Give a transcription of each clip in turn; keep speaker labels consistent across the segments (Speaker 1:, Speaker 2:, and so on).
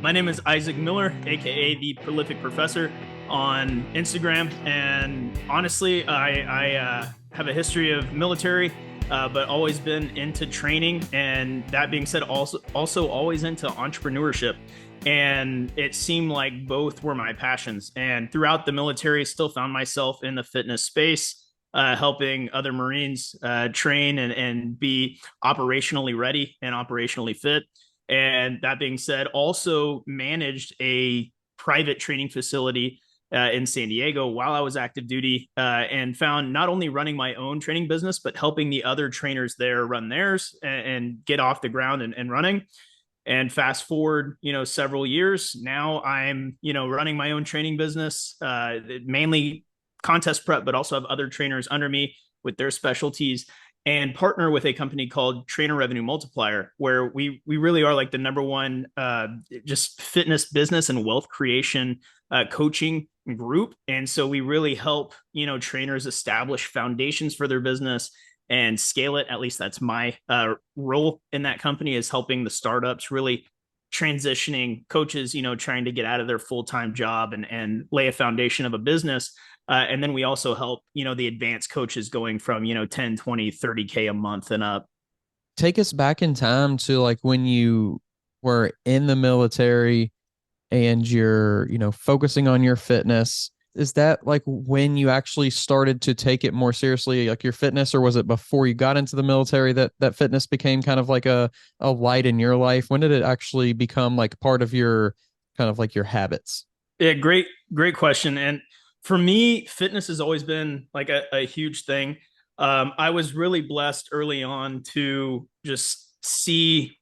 Speaker 1: My name is Isaac Miller, aka the Prolific Professor, on Instagram. And honestly, I have a history of military, but always been into training. And that being said, also always into entrepreneurship. And it seemed like both were my passions. And throughout the military, still found myself in the fitness space. Helping other Marines train and be operationally ready and operationally fit. And that being said, also managed a private training facility in San Diego while I was active duty, and found not only running my own training business, but helping the other trainers there run theirs and get off the ground and running. And fast forward, several years now, I'm, running my own training business, mainly contest prep, but also have other trainers under me with their specialties and partner with a company called Trainer Revenue Multiplier, where we really are like the number one just fitness business and wealth creation coaching group. And so we really help trainers establish foundations for their business and scale it. At least that's my role in that company, is helping the startups really transitioning coaches, trying to get out of their full-time job and lay a foundation of a business. And then we also help, the advanced coaches going from, 10, 20, 30K a month and up.
Speaker 2: Take us back in time to like when you were in the military and you're, focusing on your fitness. Is that like when you actually started to take it more seriously, like your fitness, or was it before you got into the military that fitness became kind of like a light in your life? When did it actually become like part of your kind of like your habits?
Speaker 1: Yeah, great question. And for me, fitness has always been like a huge thing. I was really blessed early on to just see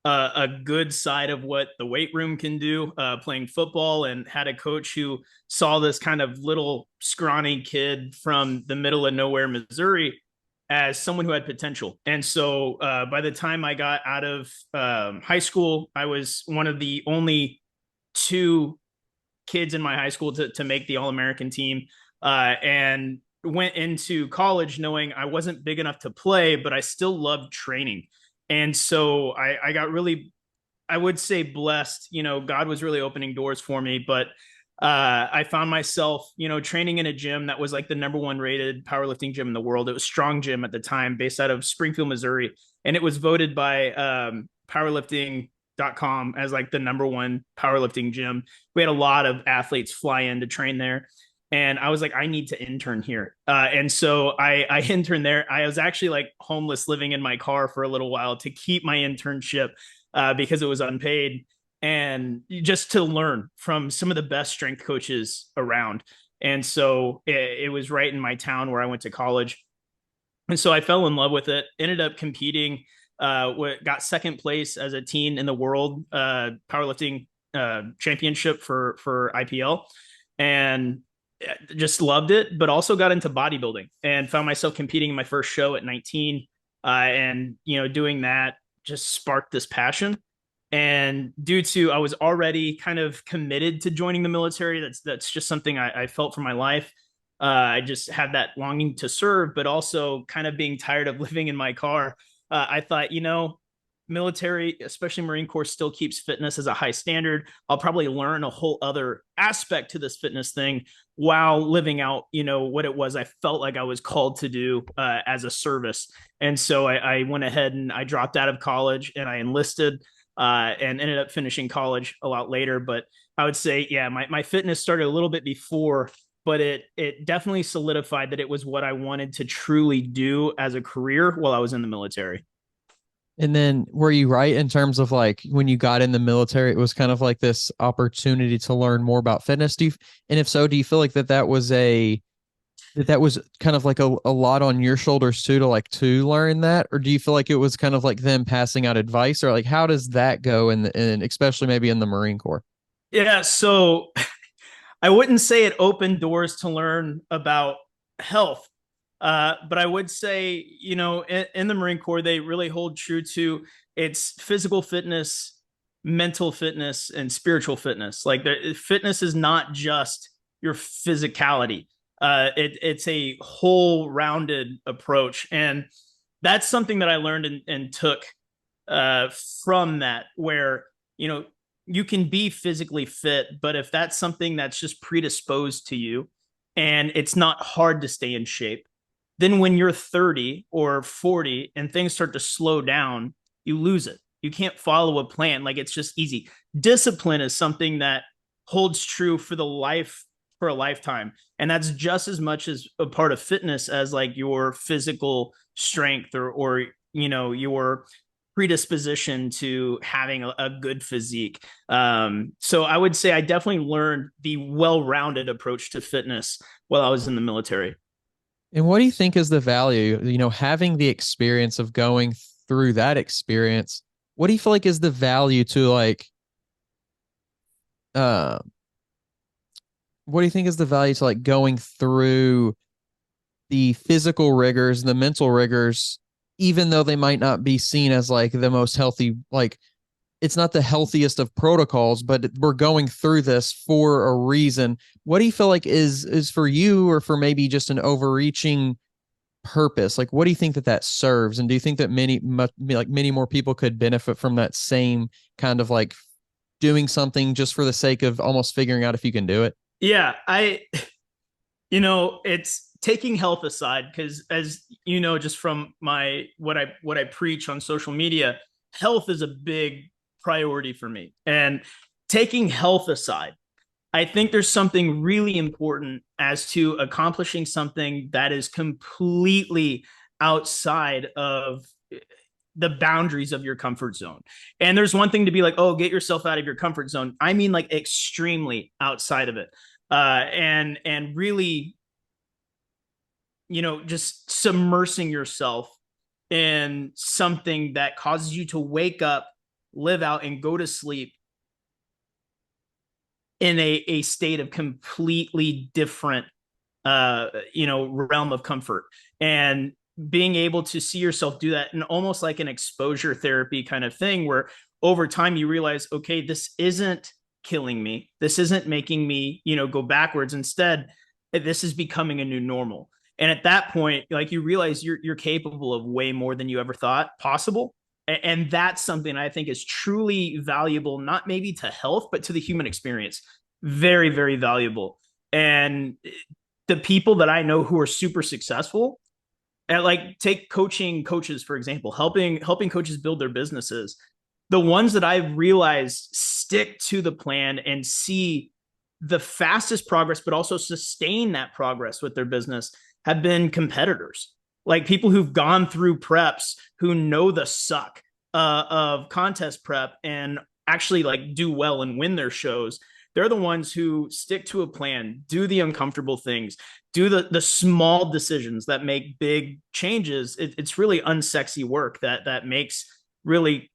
Speaker 1: a good side of what the weight room can do, playing football, and had a coach who saw this kind of little scrawny kid from the middle of nowhere, Missouri, as someone who had potential. And so by the time I got out of high school, I was one of the only two kids in my high school to make the All-American team, and went into college knowing I wasn't big enough to play, but I still loved training. And so I got really, I would say, blessed. God was really opening doors for me, but I found myself, training in a gym that was like the number one rated powerlifting gym in the world. It was Strong Gym at the time, based out of Springfield, Missouri. And it was voted by powerlifting.com as like the number one powerlifting gym. We had a lot of athletes fly in to train there. And I was like, I need to intern here. And so I interned there. I was actually like homeless, living in my car for a little while to keep my internship, because it was unpaid, and just to learn from some of the best strength coaches around. And so it was right in my town where I went to college. And so I fell in love with it, ended up competing, got second place as a teen in the world powerlifting championship for IPL. And just loved it, but also got into bodybuilding and found myself competing in my first show at 19. And, doing that just sparked this passion. And due to I was already kind of committed to joining the military, that's just something I felt for my life. I just had that longing to serve, but also kind of being tired of living in my car. I thought, military, especially Marine Corps, still keeps fitness as a high standard. I'll probably learn a whole other aspect to this fitness thing while living out, what it was I felt like I was called to do as a service. And so I went ahead and I dropped out of college and I enlisted, and ended up finishing college a lot later. But I would say, yeah, my fitness started a little bit before, but it definitely solidified that it was what I wanted to truly do as a career while I was in the military.
Speaker 2: And then were you right in terms of like when you got in the military, it was kind of like this opportunity to learn more about fitness? And if so, do you feel like that was kind of like a lot on your shoulders too, to learn that? Or do you feel like it was kind of like them passing out advice, or like how does that go in especially maybe in the Marine Corps?
Speaker 1: Yeah, so I wouldn't say it opened doors to learn about health, but I would say, in the Marine Corps, they really hold true to its physical fitness, mental fitness, and spiritual fitness. Like, fitness is not just your physicality. It's a whole rounded approach. And that's something that I learned and took from that, where, you know, you can be physically fit, but if that's something that's just predisposed to you and it's not hard to stay in shape, then when you're 30 or 40 and things start to slow down, you lose it. You can't follow a plan. Like, it's just easy. Discipline is something that holds true for the life for a lifetime. And that's just as much as a part of fitness as like your physical strength or your predisposition to having a good physique. So I would say I definitely learned the well-rounded approach to fitness while I was in the military.
Speaker 2: And what do you think is the value, having the experience of going through that experience? What do you feel like is the value to uh, what do you think is the value to like going through the physical rigors and the mental rigors, even though they might not be seen as like the most healthy, like it's not the healthiest of protocols, but we're going through this for a reason. What do you feel like is for you, or for maybe just an overreaching purpose? Like, what do you think that serves? And do you think that many more people could benefit from that same kind of like doing something just for the sake of almost figuring out if you can do it?
Speaker 1: Yeah, it's taking health aside, because as you know, just from my what I preach on social media, health is a big priority for me. And taking health aside, I think there's something really important as to accomplishing something that is completely outside of the boundaries of your comfort zone. And there's one thing to be like, oh, get yourself out of your comfort zone. I mean, like, extremely outside of it. And really, just submersing yourself in something that causes you to wake up, live out, and go to sleep in a state of completely different realm of comfort. And being able to see yourself do that, and almost like an exposure therapy kind of thing, where over time you realize, okay, this isn't killing me, this isn't making me go backwards. Instead, this is becoming a new normal. And at that point, like, you realize you're capable of way more than you ever thought possible. And that's something I think is truly valuable, not maybe to health, but to the human experience. Very, very valuable. And the people that I know who are super successful at, like, take coaching coaches, for example, helping coaches build their businesses. The ones that I've realized stick to the plan and see the fastest progress, but also sustain that progress with their business, have been competitors. Like, people who've gone through preps, who know the suck of contest prep and actually like do well and win their shows. They're the ones who stick to a plan, do the uncomfortable things, do the small decisions that make big changes. It's really unsexy work that makes really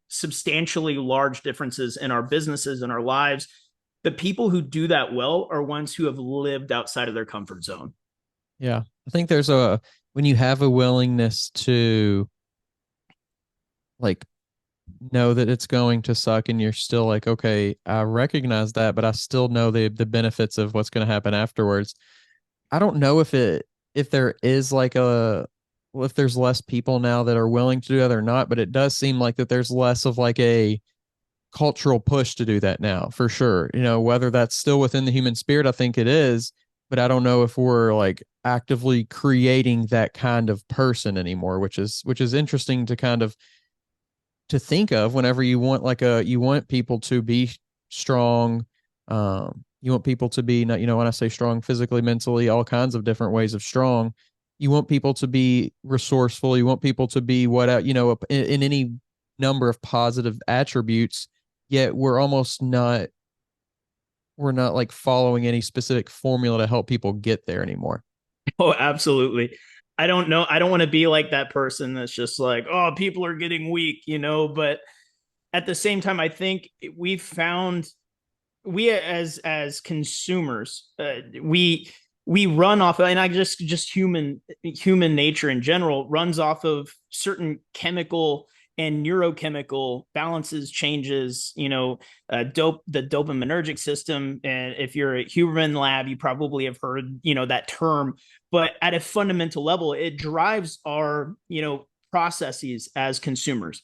Speaker 1: substantially large differences in our businesses and our lives. The people who do that well are ones who have lived outside of their comfort zone.
Speaker 2: Yeah. I think when you have a willingness to like know that it's going to suck, and you're still like, okay, I recognize that, but I still know the benefits of what's going to happen afterwards. I don't know if there is like if there's less people now that are willing to do that or not, but it does seem like that there's less of like a cultural push to do that now, for sure. Whether that's still within the human spirit, I think it is, but I don't know if we're like actively creating that kind of person anymore, which is interesting to kind of to think of whenever you want people to be strong. You want people to be, not, when I say strong physically, mentally, all kinds of different ways of strong. You want people to be resourceful. You want people to be in any number of positive attributes, yet we're not like following any specific formula to help people get there anymore.
Speaker 1: Oh, absolutely. I don't know. I don't want to be like that person that's just like, oh, people are getting weak, but at the same time, I think we as consumers, we run off, and I just human nature in general runs off of certain chemical and neurochemical balances, changes, the dopaminergic system. And if you're a human lab, you probably have heard that term. But at a fundamental level, it drives our processes as consumers.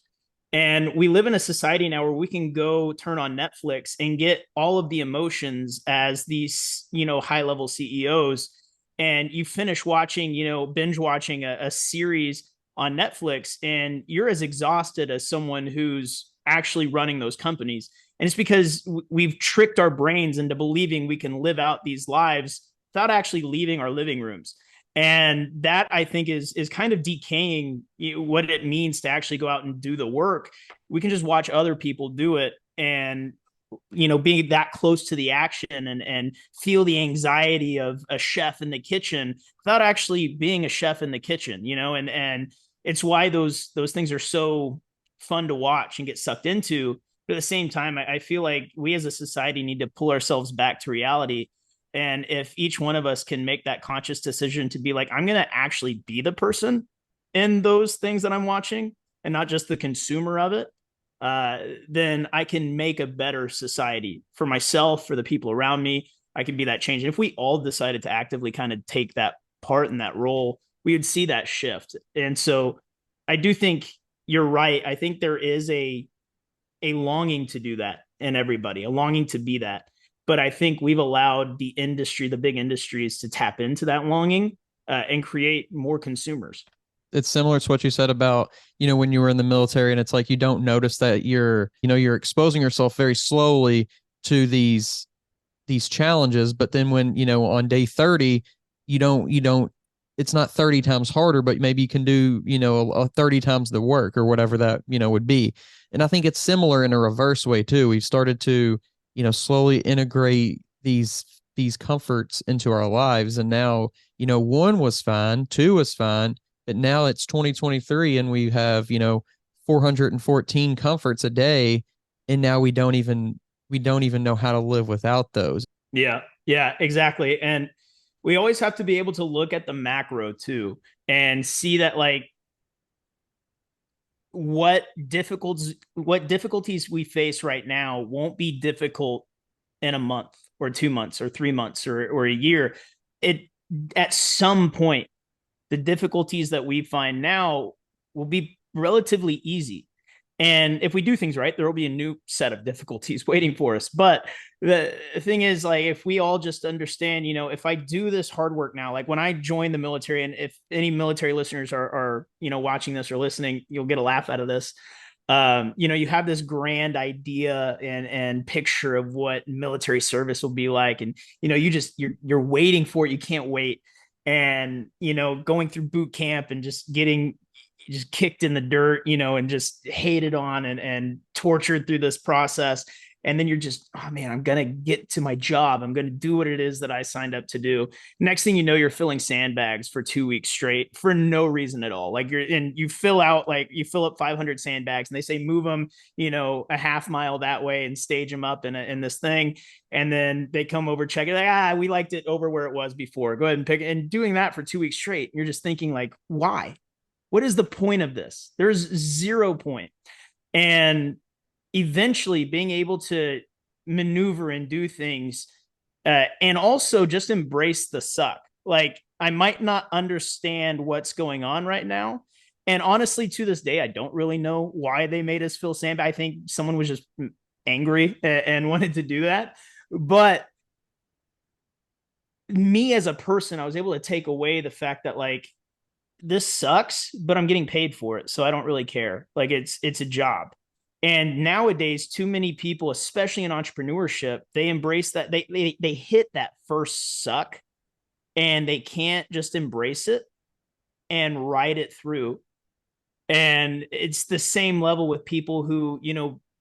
Speaker 1: And we live in a society now where we can go turn on Netflix and get all of the emotions as these, high level CEOs. And you finish watching, binge watching a series on Netflix, and you're as exhausted as someone who's actually running those companies. And it's because we've tricked our brains into believing we can live out these lives without actually leaving our living rooms. And that, I think, is kind of decaying what it means to actually go out and do the work. We can just watch other people do it, and being that close to the action, and feel the anxiety of a chef in the kitchen without actually being a chef in the kitchen. And it's why those things are so fun to watch and get sucked into. But at the same time, I feel like we as a society need to pull ourselves back to reality. And if each one of us can make that conscious decision to be like, I'm going to actually be the person in those things that I'm watching and not just the consumer of it, then I can make a better society for myself, for the people around me. I can be that change. And if we all decided to actively kind of take that part in that role, we would see that shift. And so I do think you're right. I think there is a longing to do that in everybody, a longing to be that. But I think we've allowed the industry, the big industries, to tap into that longing and create more consumers.
Speaker 2: It's similar to what you said about, when you were in the military, and it's like you don't notice that you're exposing yourself very slowly to these challenges, but then when, on day 30, you don't it's not 30 times harder, but maybe you can do, 30 times the work or whatever that, would be. And I think it's similar in a reverse way too. We've started to, slowly integrate these comforts into our lives. And now, one was fine, two was fine, but now it's 2023 and we have, 414 comforts a day. And now we don't even know how to live without those.
Speaker 1: Yeah, yeah, exactly. And we always have to be able to look at the macro too and see that, like, what difficulties we face right now won't be difficult in a month or 2 months or 3 months or a year. It At some point, the difficulties that we find now will be relatively easy. And if we do things right, there will be a new set of difficulties waiting for us. But the thing is, like, if we all just understand, if I do this hard work now, like when I joined the military, and if any military listeners are watching this or listening, you'll get a laugh out of this. You have this grand idea and picture of what military service will be like, and you're waiting for it. You can't wait, and going through boot camp and just getting just kicked in the dirt, and just hated on and tortured through this process. And then you're just, oh man, I'm going to get to my job. I'm going to do what it is that I signed up to do. Next thing you know, you're filling sandbags for 2 weeks straight for no reason at all. Like you fill up 500 sandbags, and they say, move them, a half mile that way and stage them up in this thing. And then they come over, check it, like, we liked it over where it was before. Go ahead and pick it. And doing that for 2 weeks straight. You're just thinking, like, why? What is the point of this? There's zero point. And eventually being able to maneuver and do things, and also just embrace the suck. Like, I might not understand what's going on right now. And honestly, to this day, I don't really know why they made us fill sand. I think someone was just angry and wanted to do that. But me as a person, I was able to take away the fact that, like, this sucks, but I'm getting paid for it, so I don't really care. Like, it's a job. And nowadays, too many people, especially in entrepreneurship, they embrace that. They hit that first suck, and they can't just embrace it and ride it through. And it's the same level with people who,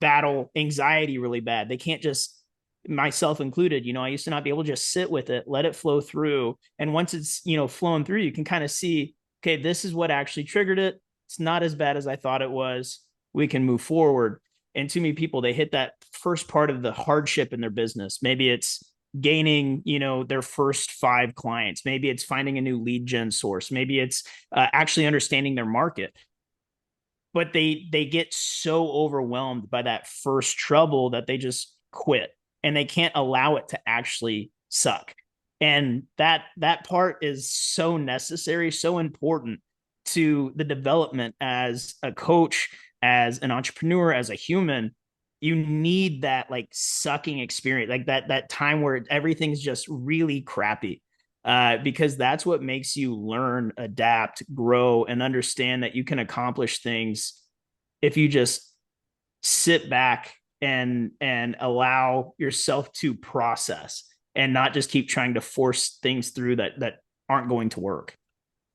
Speaker 1: battle anxiety really bad. They can't just, myself included, I used to not be able to just sit with it, let it flow through. And once it's, flowing through, you can kind of see, okay, this is what actually triggered it. It's not as bad as I thought it was. We can move forward. And too many people, they hit that first part of the hardship in their business. Maybe it's gaining, their first 5 clients. Maybe it's finding a new lead gen source. Maybe it's actually understanding their market. But they get so overwhelmed by that first trouble that they just quit, and they can't allow it to actually suck. And that part is so necessary, so important to the development as a coach, as an entrepreneur, as a human, you need that like sucking experience, like that time where everything's just really crappy. Because that's what makes you learn, adapt, grow, and understand that you can accomplish things if you just sit back and allow yourself to process and not just keep trying to force things through that aren't going to work.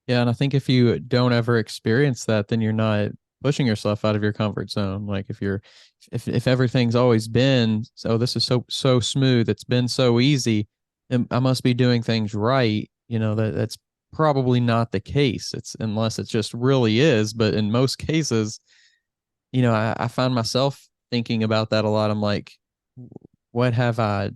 Speaker 2: Yeah, and I think if you don't ever experience that, then you're not pushing yourself out of your comfort zone. Like if everything's always been so this is so smooth, it's been so easy, and I must be doing things right. That's probably not the case. It's unless it just really is. But in most cases, I find myself thinking about that a lot. I'm like, what have I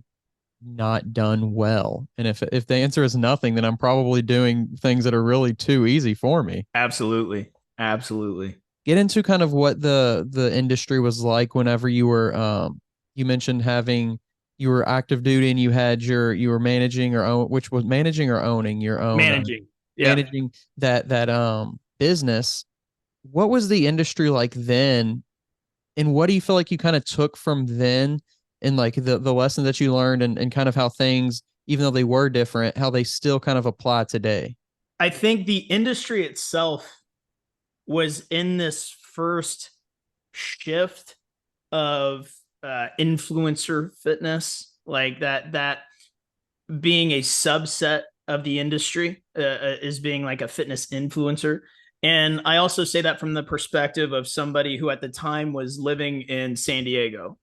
Speaker 2: not done well? And if the answer is nothing, then I'm probably doing things that are really too easy for me.
Speaker 1: Absolutely. Absolutely.
Speaker 2: Get into kind of what the industry was like whenever you mentioned having you were active duty and you were managing or own which was managing or owning your own
Speaker 1: Managing. Yeah.
Speaker 2: managing that business. What was the industry like then, and what do you feel like you kind of took from then, and like the lesson that you learned, and kind of how things, even though they were different, how they still kind of apply today?
Speaker 1: I think the industry itself was in this first shift of influencer fitness, like that being a subset of the industry is being like a fitness influencer. And I also say that from the perspective of somebody who at the time was living in San Diego.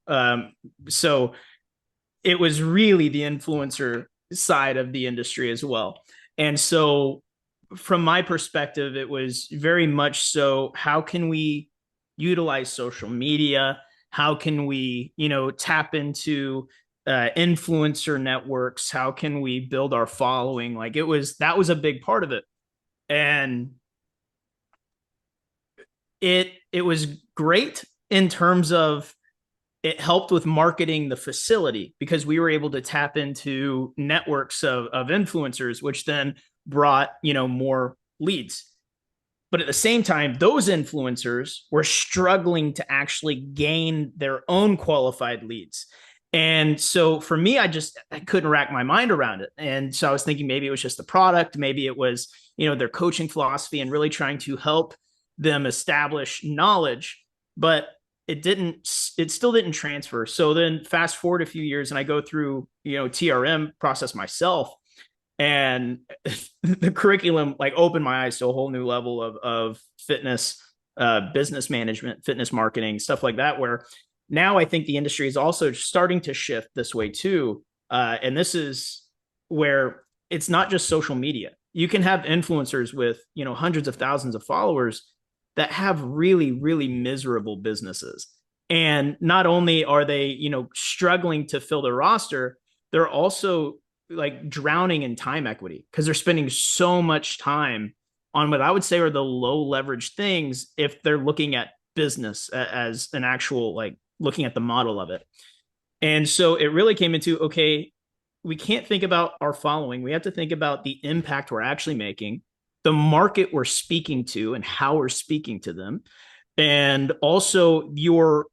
Speaker 1: So it was really the influencer side of the industry as well. And so from my perspective, it was very much so how can we utilize social media? How can we, tap into influencer networks? How can we build our following? Like that was a big part of it. And it was great in terms of it helped with marketing the facility because we were able to tap into networks of influencers, which then brought, more leads. But at the same time, those influencers were struggling to actually gain their own qualified leads. And so for me, I couldn't rack my mind around it. And so I was thinking maybe it was just the product, maybe it was, their coaching philosophy and really trying to help them establish knowledge. But it still didn't transfer. So then fast forward a few years and I go through, TRM process myself, and the curriculum like opened my eyes to a whole new level of fitness, business management, fitness marketing, stuff like that, where now I think the industry is also starting to shift this way too. And this is where it's not just social media. You can have influencers with, hundreds of thousands of followers that have really, really miserable businesses. And not only are they, struggling to fill their roster, they're also like drowning in time equity because they're spending so much time on what I would say are the low leverage things if they're looking at business as an actual, like looking at the model of it. And so it really came into, okay, we can't think about our following. We have to think about the impact we're actually making, the market we're speaking to and how we're speaking to them, and also your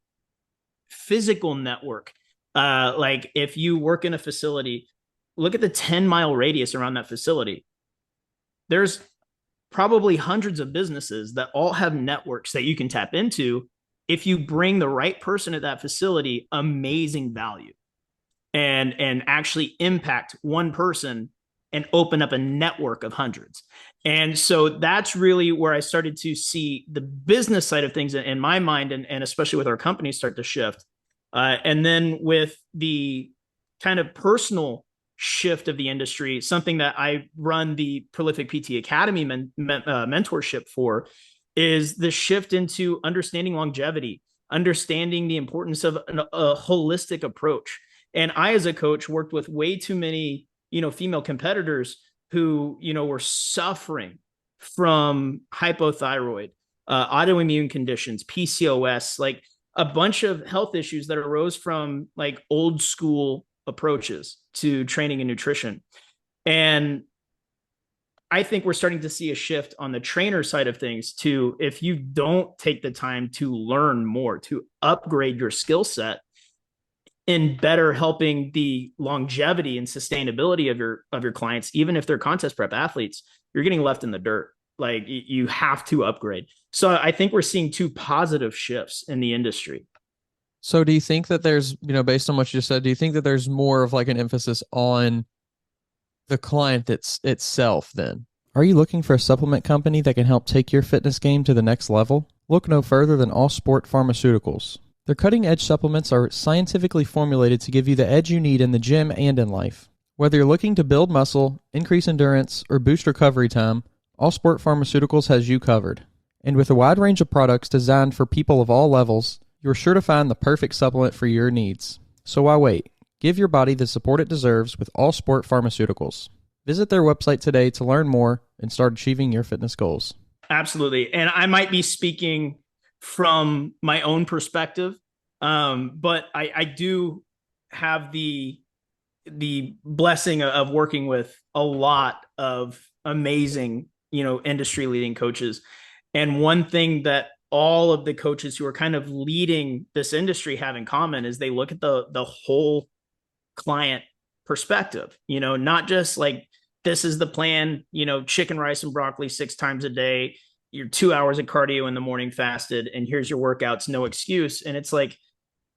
Speaker 1: physical network. Like if you work in a facility, look at the 10-mile radius around that facility. There's probably hundreds of businesses that all have networks that you can tap into if you bring the right person at that facility amazing value and actually impact one person and open up a network of hundreds. And so that's really where I started to see the business side of things in my mind, and especially with our company start to shift. And then with the kind of personal shift of the industry, something that I run the Prolific PT Academy mentorship for is the shift into understanding longevity, understanding the importance of a holistic approach. And I, as a coach, worked with way too many, female competitors who, were suffering from hypothyroid, autoimmune conditions, PCOS, like a bunch of health issues that arose from like old school approaches to training and nutrition. And I think we're starting to see a shift on the trainer side of things too. If you don't take the time to learn more, to upgrade your skill set in better helping the longevity and sustainability of your clients, even if they're contest prep athletes, you're getting left in the dirt. Like you have to upgrade. So I think we're seeing two positive shifts in the industry.
Speaker 2: So do you think that there's, based on what you just said, do you think that there's more of like an emphasis on the client itself then? Are you looking for a supplement company that can help take your fitness game to the next level? Look no further than All Sport Pharmaceuticals. Their cutting-edge supplements are scientifically formulated to give you the edge you need in the gym and in life. Whether you're looking to build muscle, increase endurance, or boost recovery time, All Sport Pharmaceuticals has you covered. And with a wide range of products designed for people of all levels, you're sure to find the perfect supplement for your needs. So why wait? Give your body the support it deserves with All Sport Pharmaceuticals. Visit their website today to learn more and start achieving your fitness goals.
Speaker 1: Absolutely. And I might be speaking from my own perspective, but I do have the blessing of working with a lot of amazing, industry leading coaches. And one thing that all of the coaches who are kind of leading this industry have in common is they look at the whole client perspective, not just like, this is the plan, chicken, rice, and broccoli 6 times a day. You're 2 hours of cardio in the morning fasted, and here's your workouts, no excuse. And it's like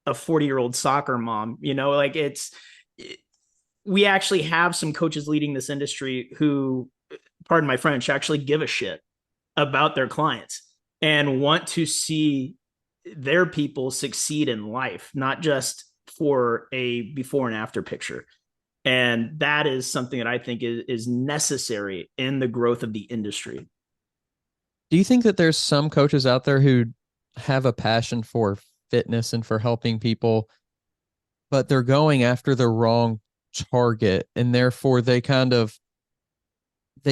Speaker 1: a 40-year-old soccer mom, like we actually have some coaches leading this industry who, pardon my French, actually give a shit about their clients and want to see their people succeed in life, not just for a before and after picture. And that is something that I think is necessary in the growth of the industry.
Speaker 2: Do you think that there's some coaches out there who have a passion for fitness and for helping people, but they're going after the wrong target, and therefore they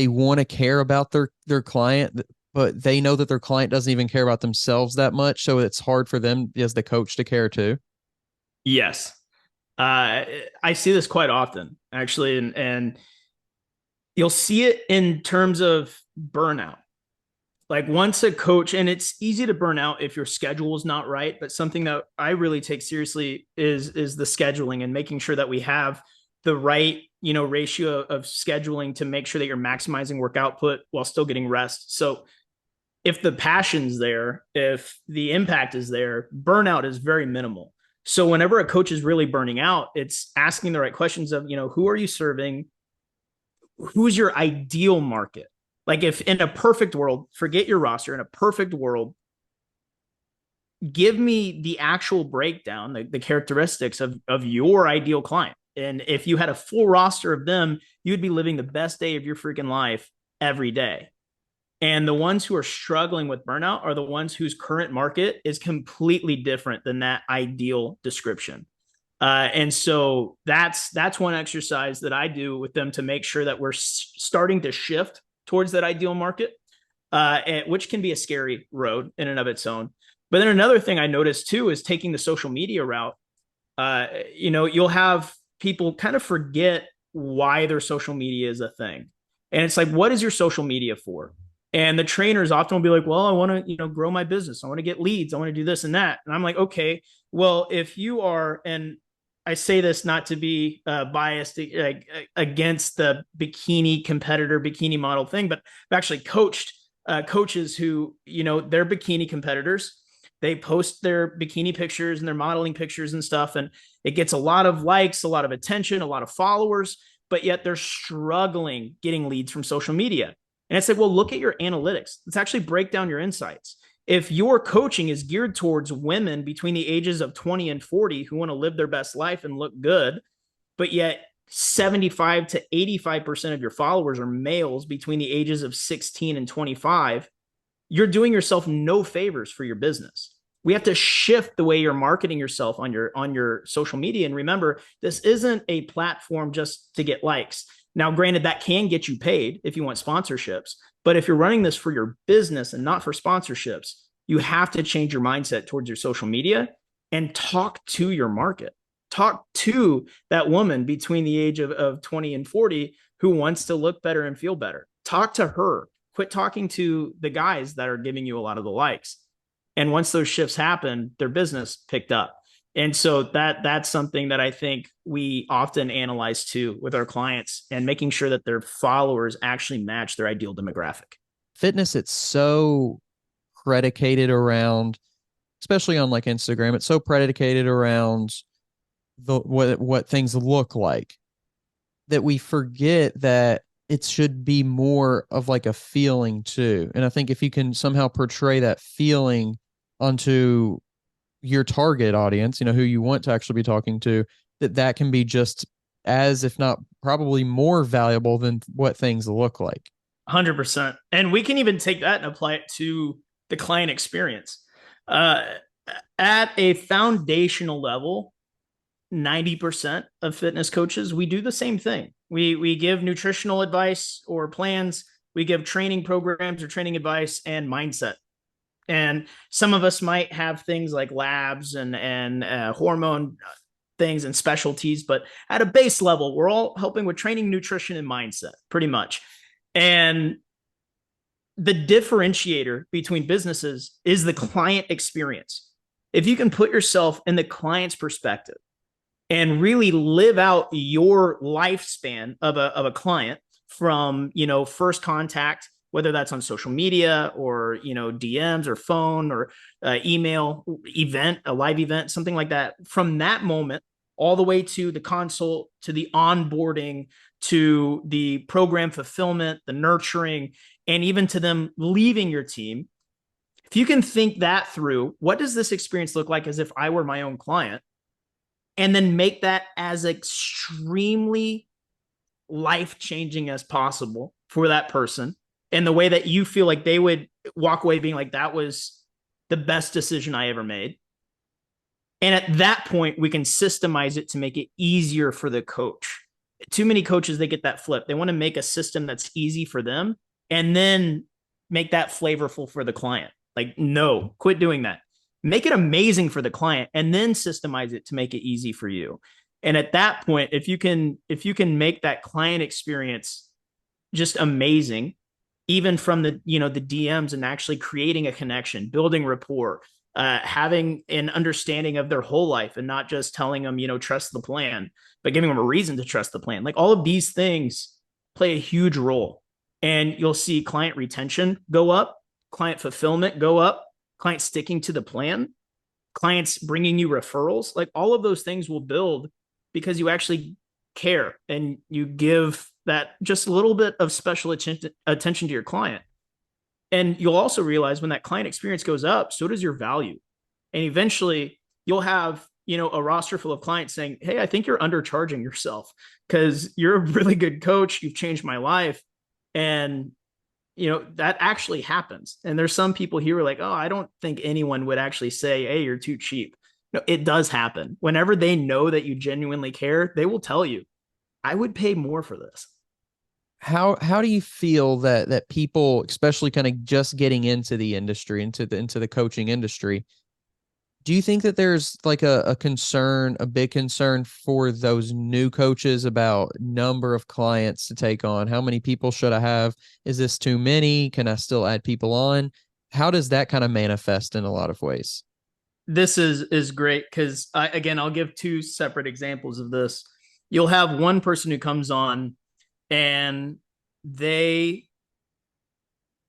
Speaker 2: want to care about their client, but they know that their client doesn't even care about themselves that much, so it's hard for them as the coach to care too?
Speaker 1: Yes. I see this quite often, actually, and you'll see it in terms of burnout. Like once a coach, and it's easy to burn out if your schedule is not right, but something that I really take seriously is the scheduling and making sure that we have the right, ratio of scheduling to make sure that you're maximizing work output while still getting rest. So if the passion's there, if the impact is there, burnout is very minimal. So whenever a coach is really burning out, it's asking the right questions of, who are you serving? Who's your ideal market? Like if in a perfect world, forget your roster, in a perfect world, give me the actual breakdown, the characteristics of your ideal client. And if you had a full roster of them, you'd be living the best day of your freaking life every day. And the ones who are struggling with burnout are the ones whose current market is completely different than that ideal description. And so that's one exercise that I do with them to make sure that we're starting to shift towards that ideal market, which can be a scary road in and of its own. But then another thing I noticed too is taking the social media route. You'll have people kind of forget why their social media is a thing. And it's like, what is your social media for? And the trainers often will be like, well, I want to, grow my business. I want to get leads. I want to do this and that. And I'm like, okay, well, if you are, and I say this not to be biased against the bikini competitor, bikini model thing, but I've actually coached coaches who, they're bikini competitors. They post their bikini pictures and their modeling pictures and stuff. And it gets a lot of likes, a lot of attention, a lot of followers, but yet they're struggling getting leads from social media. And I said, well, look at your analytics. Let's actually break down your insights. If your coaching is geared towards women between the ages of 20 and 40 who want to live their best life and look good, but yet 75 to 85% of your followers are males between the ages of 16 and 25, you're doing yourself no favors for your business. We have to shift the way you're marketing yourself on your social media. And remember, this isn't a platform just to get likes. Now, granted, that can get you paid if you want sponsorships, but if you're running this for your business and not for sponsorships, you have to change your mindset towards your social media and talk to your market. Talk to that woman between the age of 20 and 40 who wants to look better and feel better. talk to her. Quit talking to the guys that are giving you a lot of the likes. And once those shifts happen, their business picked up. And so that's something that I think we often analyze too with our clients, and making sure that their followers actually match their ideal demographic.
Speaker 2: Fitness, it's so predicated around, especially on like Instagram, it's so predicated around what things look like, that we forget that it should be more of like a feeling too. And I think if you can somehow portray that feeling onto your target audience, who you want to actually be talking to, that can be just as, if not probably more valuable than what things look like.
Speaker 1: 100%. And we can even take that and apply it to the client experience. At a foundational level, 90% of fitness coaches, we do the same thing. We give nutritional advice or plans, we give training programs or training advice and mindset. And some of us might have things like labs and hormone things and specialties, but at a base level, we're all helping with training, nutrition, and mindset, pretty much. And the differentiator between businesses is the client experience. If you can put yourself in the client's perspective and really live out your lifespan of a client from, first contact, whether that's on social media or, DMs or phone or email event, a live event, something like that, from that moment all the way to the consult, to the onboarding, to the program fulfillment, the nurturing, and even to them leaving your team. If you can think that through, what does this experience look like as if I were my own client? And then make that as extremely life-changing as possible for that person, and the way that you feel like they would walk away being like, that was the best decision I ever made. And at that point, we can systemize it to make it easier for the coach. Too many coaches, they get that flip. They want to make a system that's easy for them and then make that flavorful for the client. Like, no, quit doing that. Make it amazing for the client and then systemize it to make it easy for you. And at that point, if you can make that client experience just amazing, even from the DMs, and actually creating a connection, building rapport, having an understanding of their whole life, and not just telling them, trust the plan, but giving them a reason to trust the plan. Like, all of these things play a huge role. And you'll see client retention go up, client fulfillment go up, clients sticking to the plan, clients bringing you referrals. Like, all of those things will build because you actually care and you give that just a little bit of special attention to your client. And you'll also realize when that client experience goes up, so does your value. And eventually you'll have, a roster full of clients saying, hey, I think you're undercharging yourself because you're a really good coach. You've changed my life. And that actually happens. And there's some people here who are like, oh, I don't think anyone would actually say, hey, you're too cheap. No, it does happen. Whenever they know that you genuinely care, they will tell you, I would pay more for this.
Speaker 2: How do you feel that people, especially kind of just getting into the industry, into the coaching industry, do you think that there's like a big concern for those new coaches about number of clients to take on? How many people should I have? Is this too many? Can I still add people on? How does that kind of manifest in a lot of ways?
Speaker 1: This is great because I'll give two separate examples of this. You'll have one person who comes on and they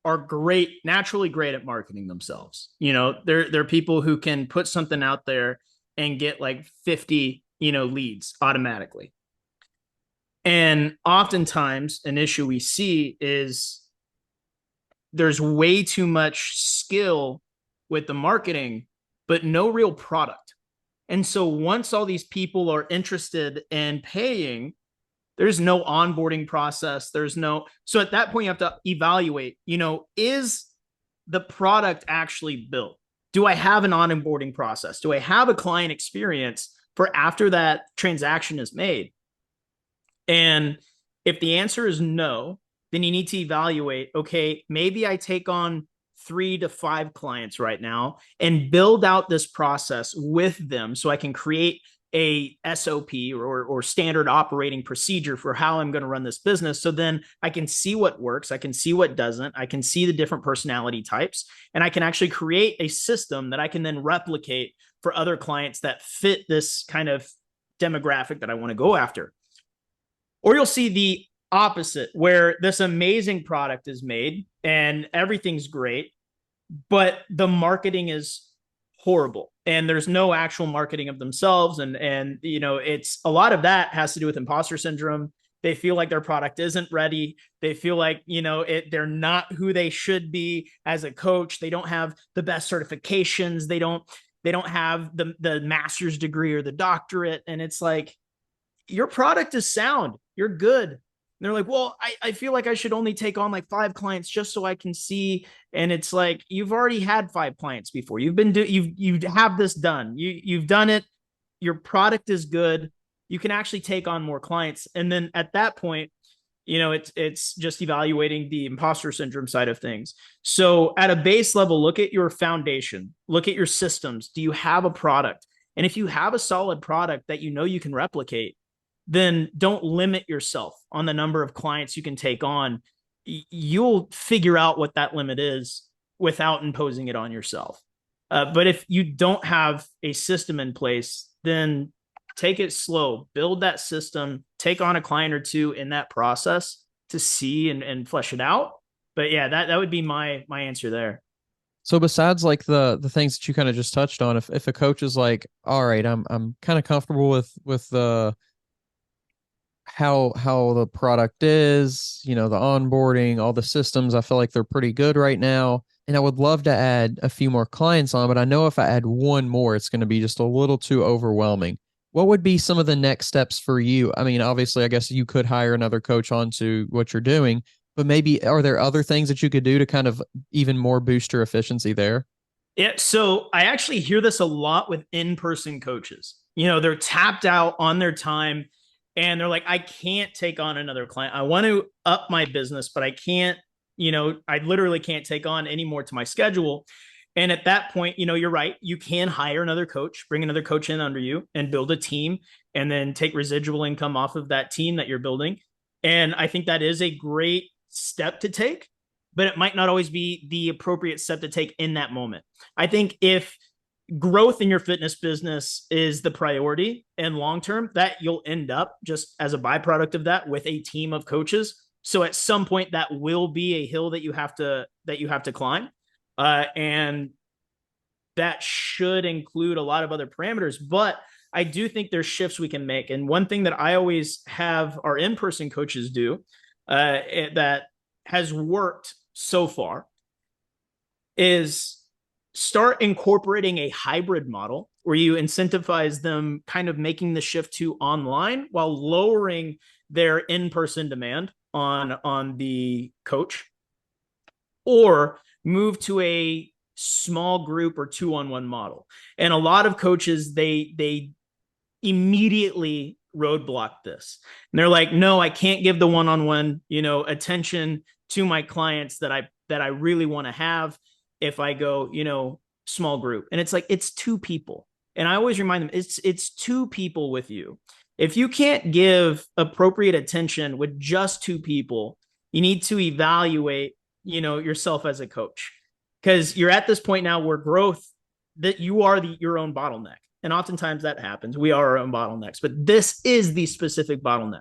Speaker 1: are great, naturally great at marketing themselves. They're people who can put something out there and get like 50, leads automatically. And oftentimes an issue we see is there's way too much skill with the marketing, but no real product. And so once all these people are interested in paying, there's no onboarding process. So at that point, you have to evaluate, is the product actually built? Do I have an onboarding process? Do I have a client experience for after that transaction is made? And if the answer is no, then you need to evaluate, okay, maybe I take on 3 to 5 clients right now and build out this process with them so I can create a SOP or standard operating procedure for how I'm going to run this business. So then I can see what works. I can see what doesn't. I can see the different personality types, and I can actually create a system that I can then replicate for other clients that fit this kind of demographic that I want to go after. Or you'll see the opposite, where this amazing product is made and everything's great, but the marketing is horrible and there's no actual marketing of themselves. And it's a lot of that has to do with imposter syndrome. They feel like their product isn't ready. They feel like, they're not who they should be as a coach. They don't have the best certifications. They don't have the master's degree or the doctorate. And it's like, your product is sound. You're good. And they're like, well, I feel like I should only take on like 5 clients just so I can see. And it's like, you've already had 5 clients before. You have this done. You've done it. Your product is good. You can actually take on more clients. And then at that point, it's just evaluating the imposter syndrome side of things. So at a base level, look at your foundation, look at your systems. Do you have a product? And if you have a solid product that you can replicate, then don't limit yourself on the number of clients you can take on. You'll figure out what that limit is without imposing it on yourself. But if you don't have a system in place, then take it slow, build that system, take on a client or 2 in that process to see and flesh it out. But yeah, that would be my answer there.
Speaker 2: So besides like the things that you kind of just touched on, if a coach is like, all right, I'm kind of comfortable with the how the product is, the onboarding, all the systems, I feel like they're pretty good right now. And I would love to add a few more clients on, but I know if I add one more, it's going to be just a little too overwhelming. What would be some of the next steps for you? I mean, obviously, I guess you could hire another coach onto what you're doing, but maybe are there other things that you could do to kind of even more boost your efficiency there?
Speaker 1: Yeah. So I actually hear this a lot with in-person coaches. They're tapped out on their time and they're like, I can't take on another client. I want to up my business, but I can't, I literally can't take on any more to my schedule. And at that point, you're right. You can hire another coach, bring another coach in under you and build a team and then take residual income off of that team that you're building. And I think that is a great step to take, but it might not always be the appropriate step to take in that moment. I think if growth in your fitness business is the priority and long-term, that you'll end up just as a byproduct of that with a team of coaches. So at some point that will be a hill that you have to climb. And that should include a lot of other parameters, but I do think there's shifts we can make. And one thing that I always have our in-person coaches do that has worked so far is start incorporating a hybrid model where you incentivize them kind of making the shift to online while lowering their in-person demand on the coach, or move to a small group or 2-on-1 model. And a lot of coaches, they immediately roadblock this. And they're like, no, I can't give the one-on-one, attention to my clients that I really want to have if I go, small group. And it's like, it's 2 people. And I always remind them, it's 2 people with you. If you can't give appropriate attention with just 2 people, you need to evaluate, yourself as a coach, because you're at this point now where growth, that you are your own bottleneck. And oftentimes that happens. We are our own bottlenecks, but this is the specific bottleneck.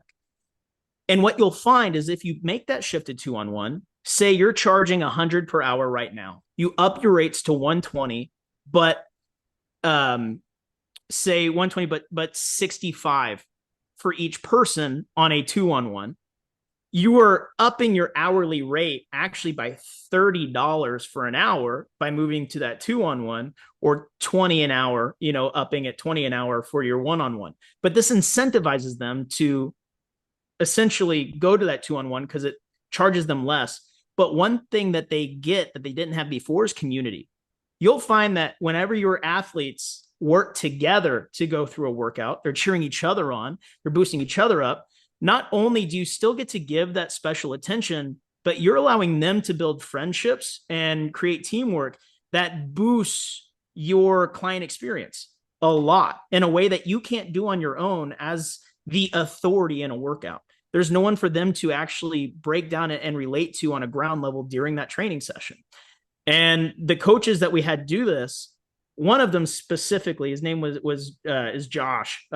Speaker 1: And what you'll find is if you make that shift to 2-on-1, say you're charging 100 per hour right now, you up your rates to 120, but say 120, but 65 for each person on a 2-on-1, you are upping your hourly rate actually by $30 for an hour by moving to that 2-on-1, or 20 an hour, upping at 20 an hour for your 1-on-1. But this incentivizes them to essentially go to that 2-on-1 because it charges them less. But one thing that they get that they didn't have before is community. You'll find that whenever your athletes work together to go through a workout, they're cheering each other on, they're boosting each other up. Not only do you still get to give that special attention, but you're allowing them to build friendships and create teamwork that boosts your client experience. a lot in a way that you can't do on your own as the authority in a workout. There's no one for them to actually break down and relate to on a ground level during that training session. And the coaches that we had do this, one of them specifically, his name was is Josh.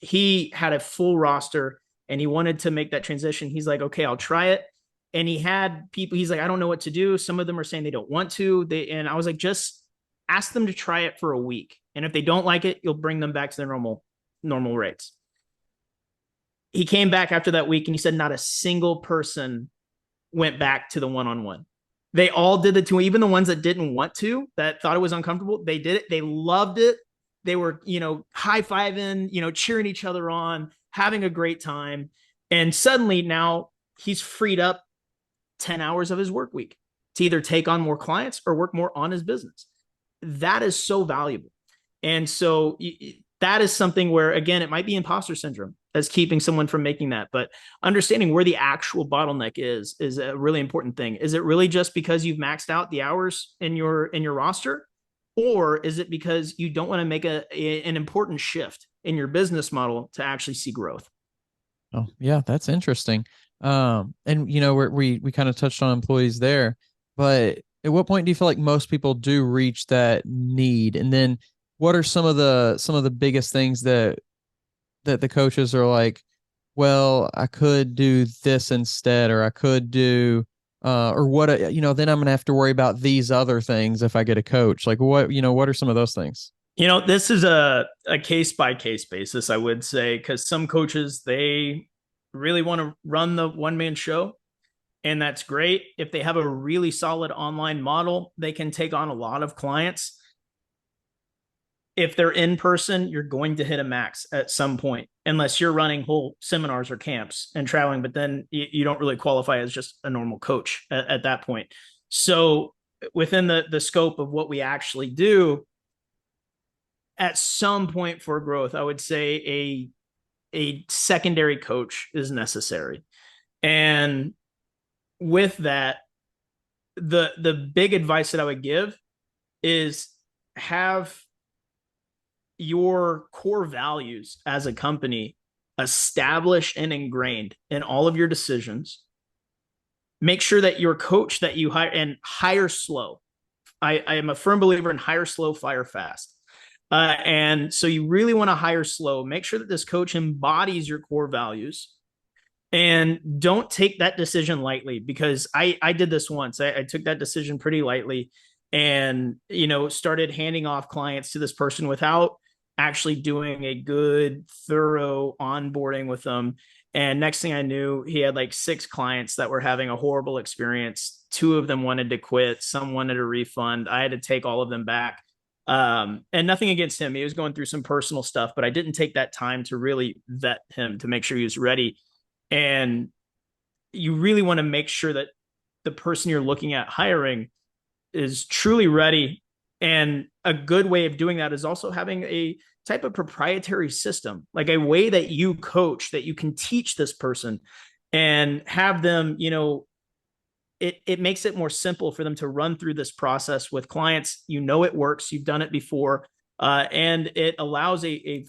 Speaker 1: He had a full roster and he wanted to make that transition. He's like, okay, I'll try it. And he had people, he's like, I don't know what to do. Some of them are saying they don't want to. And I was like, just ask them to try it for a week. And if they don't like it, you'll bring them back to their normal rates. He came back after that week and he said not a single person went back to the one-on-one. They all did the two, even the ones that didn't want to, that thought it was uncomfortable. They did it. They loved it. They were, high-fiving, cheering each other on, having a great time. And suddenly now he's freed up 10 hours of his work week to either take on more clients or work more on his business. That is so valuable. And so that is something where, again, it might be imposter syndrome as keeping someone from making that, but understanding where the actual bottleneck is a really important thing. Is it really just because you've maxed out the hours in your roster, or is it because you don't want to make an important shift in your business model to actually see growth?
Speaker 2: Oh, yeah, that's interesting. And we kind of touched on employees there, but at what point do you feel like most people do reach that need? And then what are some of the biggest things that the coaches are like, well, I could do this instead, or I could do, or what, then I'm going to have to worry about these other things if I get a coach. Like what are some of those things?
Speaker 1: This is a case by case basis, I would say, because some coaches, they really want to run the one-man show. And that's great. If they have a really solid online model, they can take on a lot of clients. If they're in person, you're going to hit a max at some point, unless you're running whole seminars or camps and traveling, but then you don't really qualify as just a normal coach at that point. So within the scope of what we actually do, at some point for growth, I would say a secondary coach is necessary. And with that, the big advice that I would give is have your core values as a company established and ingrained in all of your decisions. Make sure that your coach that you hire, and hire slow. I am a firm believer in hire slow, fire fast. And so you really want to hire slow. Make sure that this coach embodies your core values. And don't take that decision lightly, because I did this once. I took that decision pretty lightly and, started handing off clients to this person without actually doing a good, thorough onboarding with them. And next thing I knew, he had like 6 clients that were having a horrible experience. 2 of them wanted to quit. Some wanted a refund. I had to take all of them back. And nothing against him. He was going through some personal stuff, but I didn't take that time to really vet him to make sure he was ready. And you really want to make sure that the person you're looking at hiring is truly ready. And a good way of doing that is also having a type of proprietary system, like a way that you coach, that you can teach this person and have them, it makes it more simple for them to run through this process with clients. It works, you've done it before, and it allows a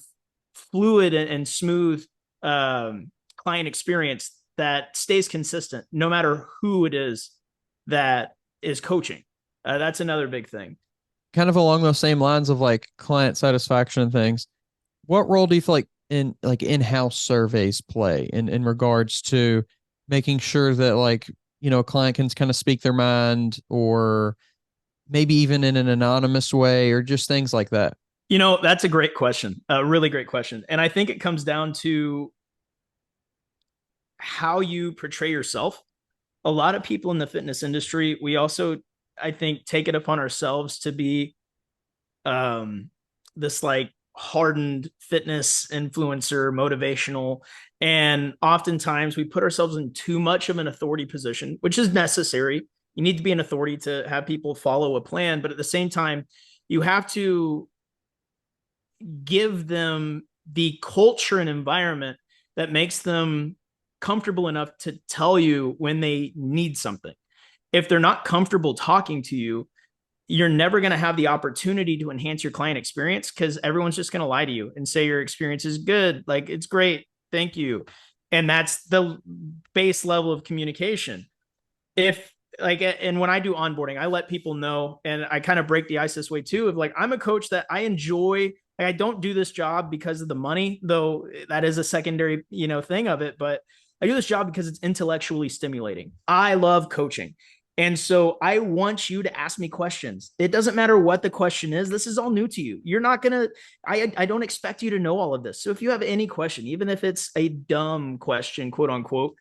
Speaker 1: fluid and smooth client experience that stays consistent no matter who it is that is coaching. That's another big thing.
Speaker 2: Kind of along those same lines of like client satisfaction and things. What role do you feel like in-house surveys play in regards to making sure that a client can kind of speak their mind, or maybe even in an anonymous way, or just things like that?
Speaker 1: That's a great question, a really great question. And I think it comes down to how you portray yourself. A lot of people in the fitness industry, we also, I think, take it upon ourselves to be this like hardened fitness influencer, motivational. And oftentimes we put ourselves in too much of an authority position, which is necessary. You need to be an authority to have people follow a plan. But at the same time, you have to give them the culture and environment that makes them comfortable enough to tell you when they need something. If they're not comfortable talking to you, you're never going to have the opportunity to enhance your client experience because everyone's just going to lie to you and say your experience is good. Like, it's great. Thank you. And that's the base level of communication. If like, and when I do onboarding, I let people know, and I kind of break the ice this way too, of like, I'm a coach that I enjoy. I don't do this job because of the money, though that is a secondary, thing of it. But I do this job because it's intellectually stimulating. I love coaching. And so I want you to ask me questions. It doesn't matter what the question is. This is all new to you. You're not going to, I don't expect you to know all of this. So if you have any question, even if it's a dumb question, quote unquote,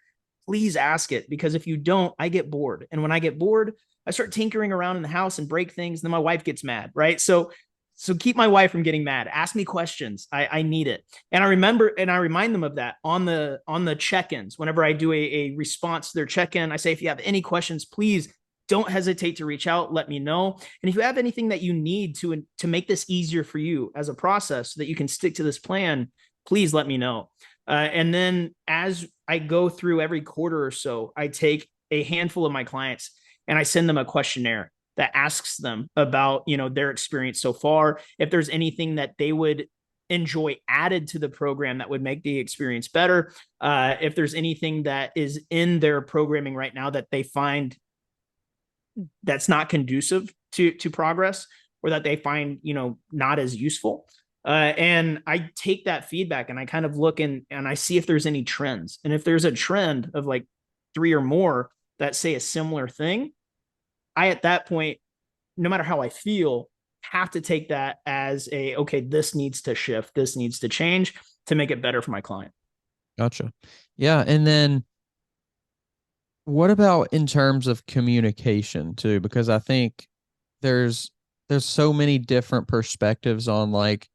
Speaker 1: please ask it, because if you don't, I get bored. And when I get bored, I start tinkering around in the house and break things. And then my wife gets mad, right? So keep my wife from getting mad. Ask me questions. I need it. And I remember, and I remind them of that on the check-ins. Whenever I do a response to their check-in, I say, if you have any questions, please don't hesitate to reach out. Let me know. And if you have anything that you need to make this easier for you as a process so that you can stick to this plan, please let me know. And then as I go through every quarter or so, I take a handful of my clients and I send them a questionnaire that asks them about, their experience so far. If there's anything that they would enjoy added to the program that would make the experience better. If there's anything that is in their programming right now that they find that's not conducive to progress, or that they find, not as useful. And I take that feedback and I kind of look and I see if there's any trends. And if there's a trend of like 3 or more that say a similar thing, I, at that point, no matter how I feel, have to take that as okay, this needs to shift, this needs to change to make it better for my client.
Speaker 2: Gotcha. Yeah. And then what about in terms of communication too? Because I think there's so many different perspectives on, like,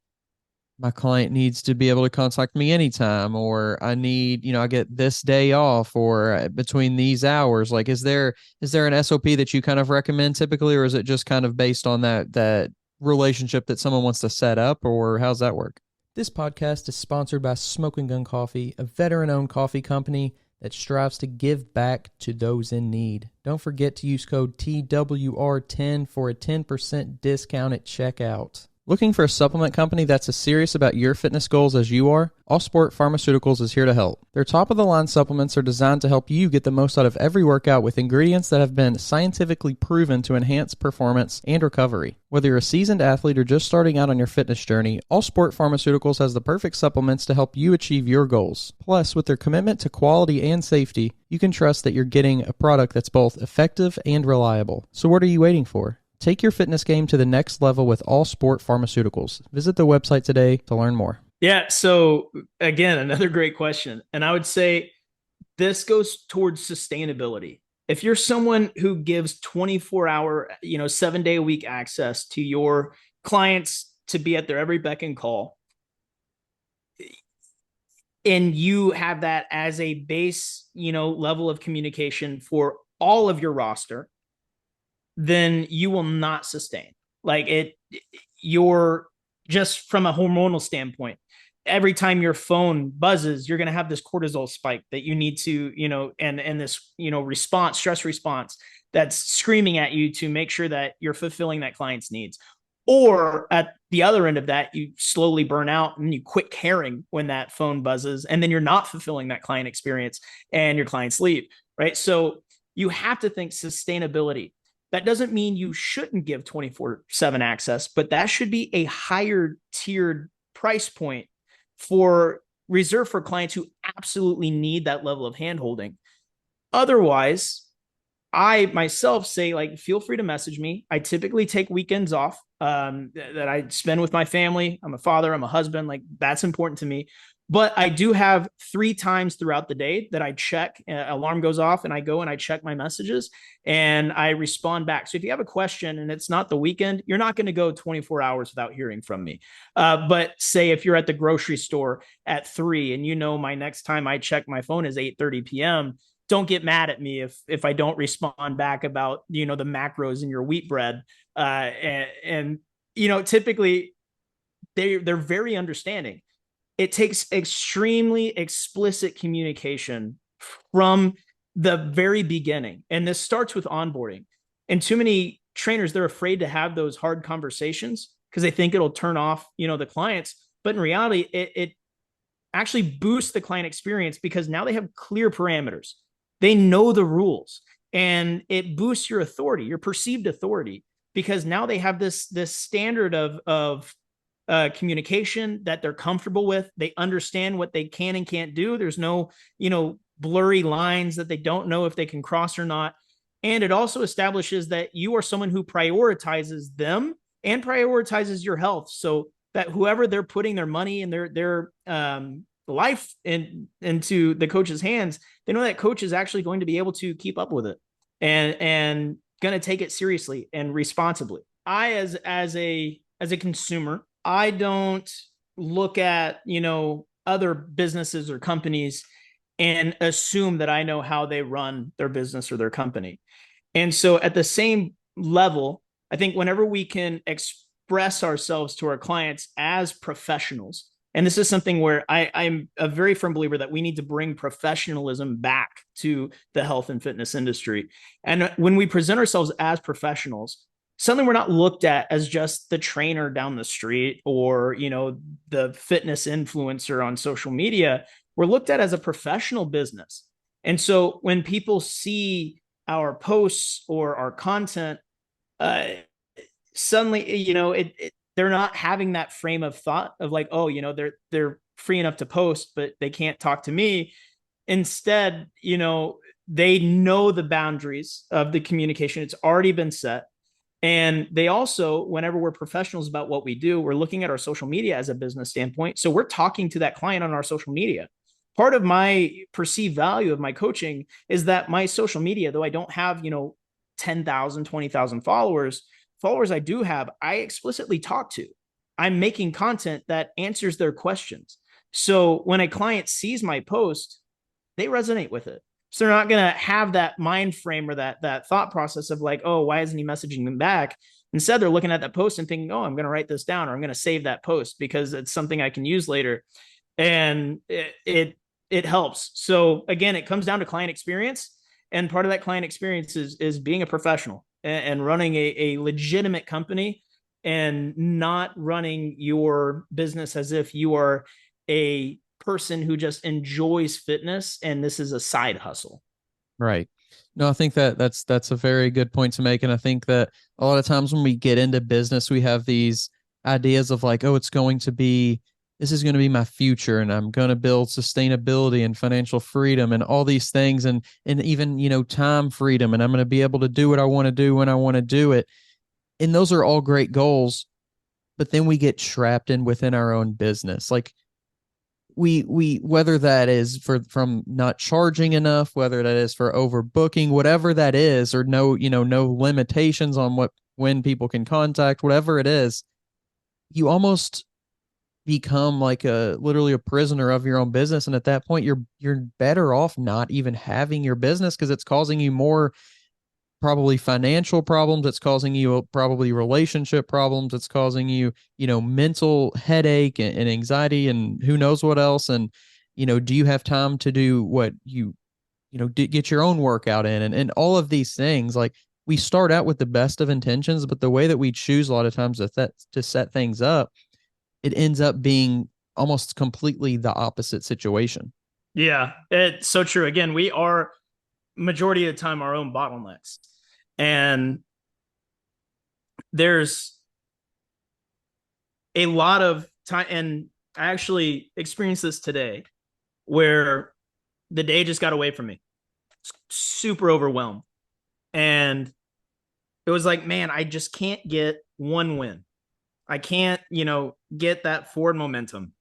Speaker 2: my client needs to be able to contact me anytime, or I need, I get this day off, or between these hours. Like, is there an SOP that you kind of recommend typically, or is it just kind of based on that relationship that someone wants to set up, or how's that work?
Speaker 3: This podcast is sponsored by Smoking Gun Coffee, a veteran-owned coffee company that strives to give back to those in need. Don't forget to use code TWR10 for a 10% discount at checkout. Looking for a supplement company that's as serious about your fitness goals as you are? All Sport Pharmaceuticals is here to help. Their top-of-the-line supplements are designed to help you get the most out of every workout with ingredients that have been scientifically proven to enhance performance and recovery. Whether you're a seasoned athlete or just starting out on your fitness journey, All Sport Pharmaceuticals has the perfect supplements to help you achieve your goals. Plus, with their commitment to quality and safety, you can trust that you're getting a product that's both effective and reliable. So what are you waiting for? Take your fitness game to the next level with All Sport Pharmaceuticals. Visit the website today to learn more.
Speaker 1: Yeah. So again, another great question. And I would say this goes towards sustainability. If you're someone who gives 24-hour, 7-day-a-week access to your clients to be at their every beck and call, and you have that as a base, level of communication for all of your roster, then you will not sustain. Like, you're just from a hormonal standpoint, every time your phone buzzes, you're going to have this cortisol spike that you need to, and this, stress response that's screaming at you to make sure that you're fulfilling that client's needs. Or at the other end of that, you slowly burn out and you quit caring when that phone buzzes, and then you're not fulfilling that client experience and your clients leave, right? So you have to think sustainability. That doesn't mean you shouldn't give 24/7 access, but that should be a higher tiered price point reserved for clients who absolutely need that level of handholding. Otherwise, I myself say, like, feel free to message me. I typically take weekends off that I spend with my family. I'm a father, I'm a husband. Like, that's important to me. But I do have 3 times throughout the day that I check, alarm goes off and I go and I check my messages and I respond back. So if you have a question and it's not the weekend, you're not going to go 24 hours without hearing from me. But say if you're at the grocery store at 3 and my next time I check my phone is 8:30 p.m., don't get mad at me if I don't respond back about, the macros in your wheat bread. And typically they're very understanding. It takes extremely explicit communication from the very beginning. And this starts with onboarding. And too many trainers, they're afraid to have those hard conversations because they think it'll turn off, the clients. But in reality, it actually boosts the client experience because now they have clear parameters. They know the rules, and it boosts your authority, your perceived authority, because now they have this standard of communication that they're comfortable with. They understand what they can and can't do. There's no, blurry lines that they don't know if they can cross or not. And it also establishes that you are someone who prioritizes them and prioritizes your health, so that whoever they're putting their money and their life into the coach's hands, they know that coach is actually going to be able to keep up with it and going to take it seriously and responsibly. I, as a consumer, I don't look at, other businesses or companies and assume that I know how they run their business or their company. And so at the same level, I think whenever we can express ourselves to our clients as professionals, and this is something where I'm a very firm believer that we need to bring professionalism back to the health and fitness industry. And when we present ourselves as professionals, suddenly we're not looked at as just the trainer down the street or, the fitness influencer on social media. We're looked at as a professional business. And so when people see our posts or our content, suddenly, they're not having that frame of thought of like, oh, they're free enough to post, but they can't talk to me. Instead, they know the boundaries of the communication. It's already been set. And they also, whenever we're professionals about what we do, we're looking at our social media as a business standpoint. So we're talking to that client on our social media. Part of my perceived value of my coaching is that my social media, though I don't have, 10,000, 20,000 followers I do have, I explicitly talk to. I'm making content that answers their questions. So when a client sees my post, they resonate with it. So they're not going to have that mind frame or that thought process of like, oh, why isn't he messaging them back? Instead, they're looking at that post and thinking, oh, I'm going to write this down, or I'm going to save that post because it's something I can use later. And it helps. So again, it comes down to client experience. And part of that client experience is being a professional and running a legitimate company and not running your business as if you are a person who just enjoys fitness and this is a side hustle.
Speaker 2: Right. No, I think that's a very good point to make. And I think that a lot of times when we get into business, we have these ideas of like, oh, this is going to be my future, and I'm going to build sustainability and financial freedom and all these things, and even, time freedom, and I'm going to be able to do what I want to do when I want to do it. And those are all great goals, but then we get trapped within our own business. Like we whether that is from not charging enough, whether that is for overbooking, whatever that is, or no limitations on when people can contact, whatever it is, you almost become like literally a prisoner of your own business. And at that point, you're better off not even having your business, because it's causing you more probably financial problems. It's causing you probably relationship problems. It's causing you, mental headache and anxiety and who knows what else. And, do you have time to do what get your own workout in and all of these things? Like, we start out with the best of intentions, but the way that we choose a lot of times to set things up, it ends up being almost completely the opposite situation.
Speaker 1: Yeah, it's so true. Again, we are majority of the time our own bottlenecks. And there's a lot of time, and I actually experienced this today, where the day just got away from me. Super overwhelmed. And it was like, man, I just can't get one win. I can't, get that forward momentum.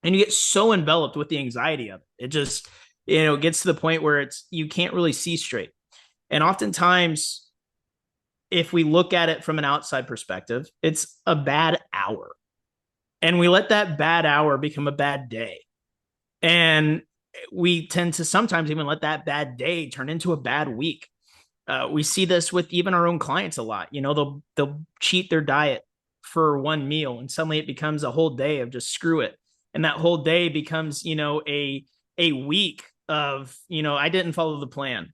Speaker 1: And you get so enveloped with the anxiety of it. It just, gets to the point where you can't really see straight. And oftentimes, if we look at it from an outside perspective, it's a bad hour. And we let that bad hour become a bad day. And we tend to sometimes even let that bad day turn into a bad week. We see this with even our own clients a lot. They'll cheat their diet for one meal, and suddenly it becomes a whole day of just screw it. And that whole day becomes, a week of, I didn't follow the plan.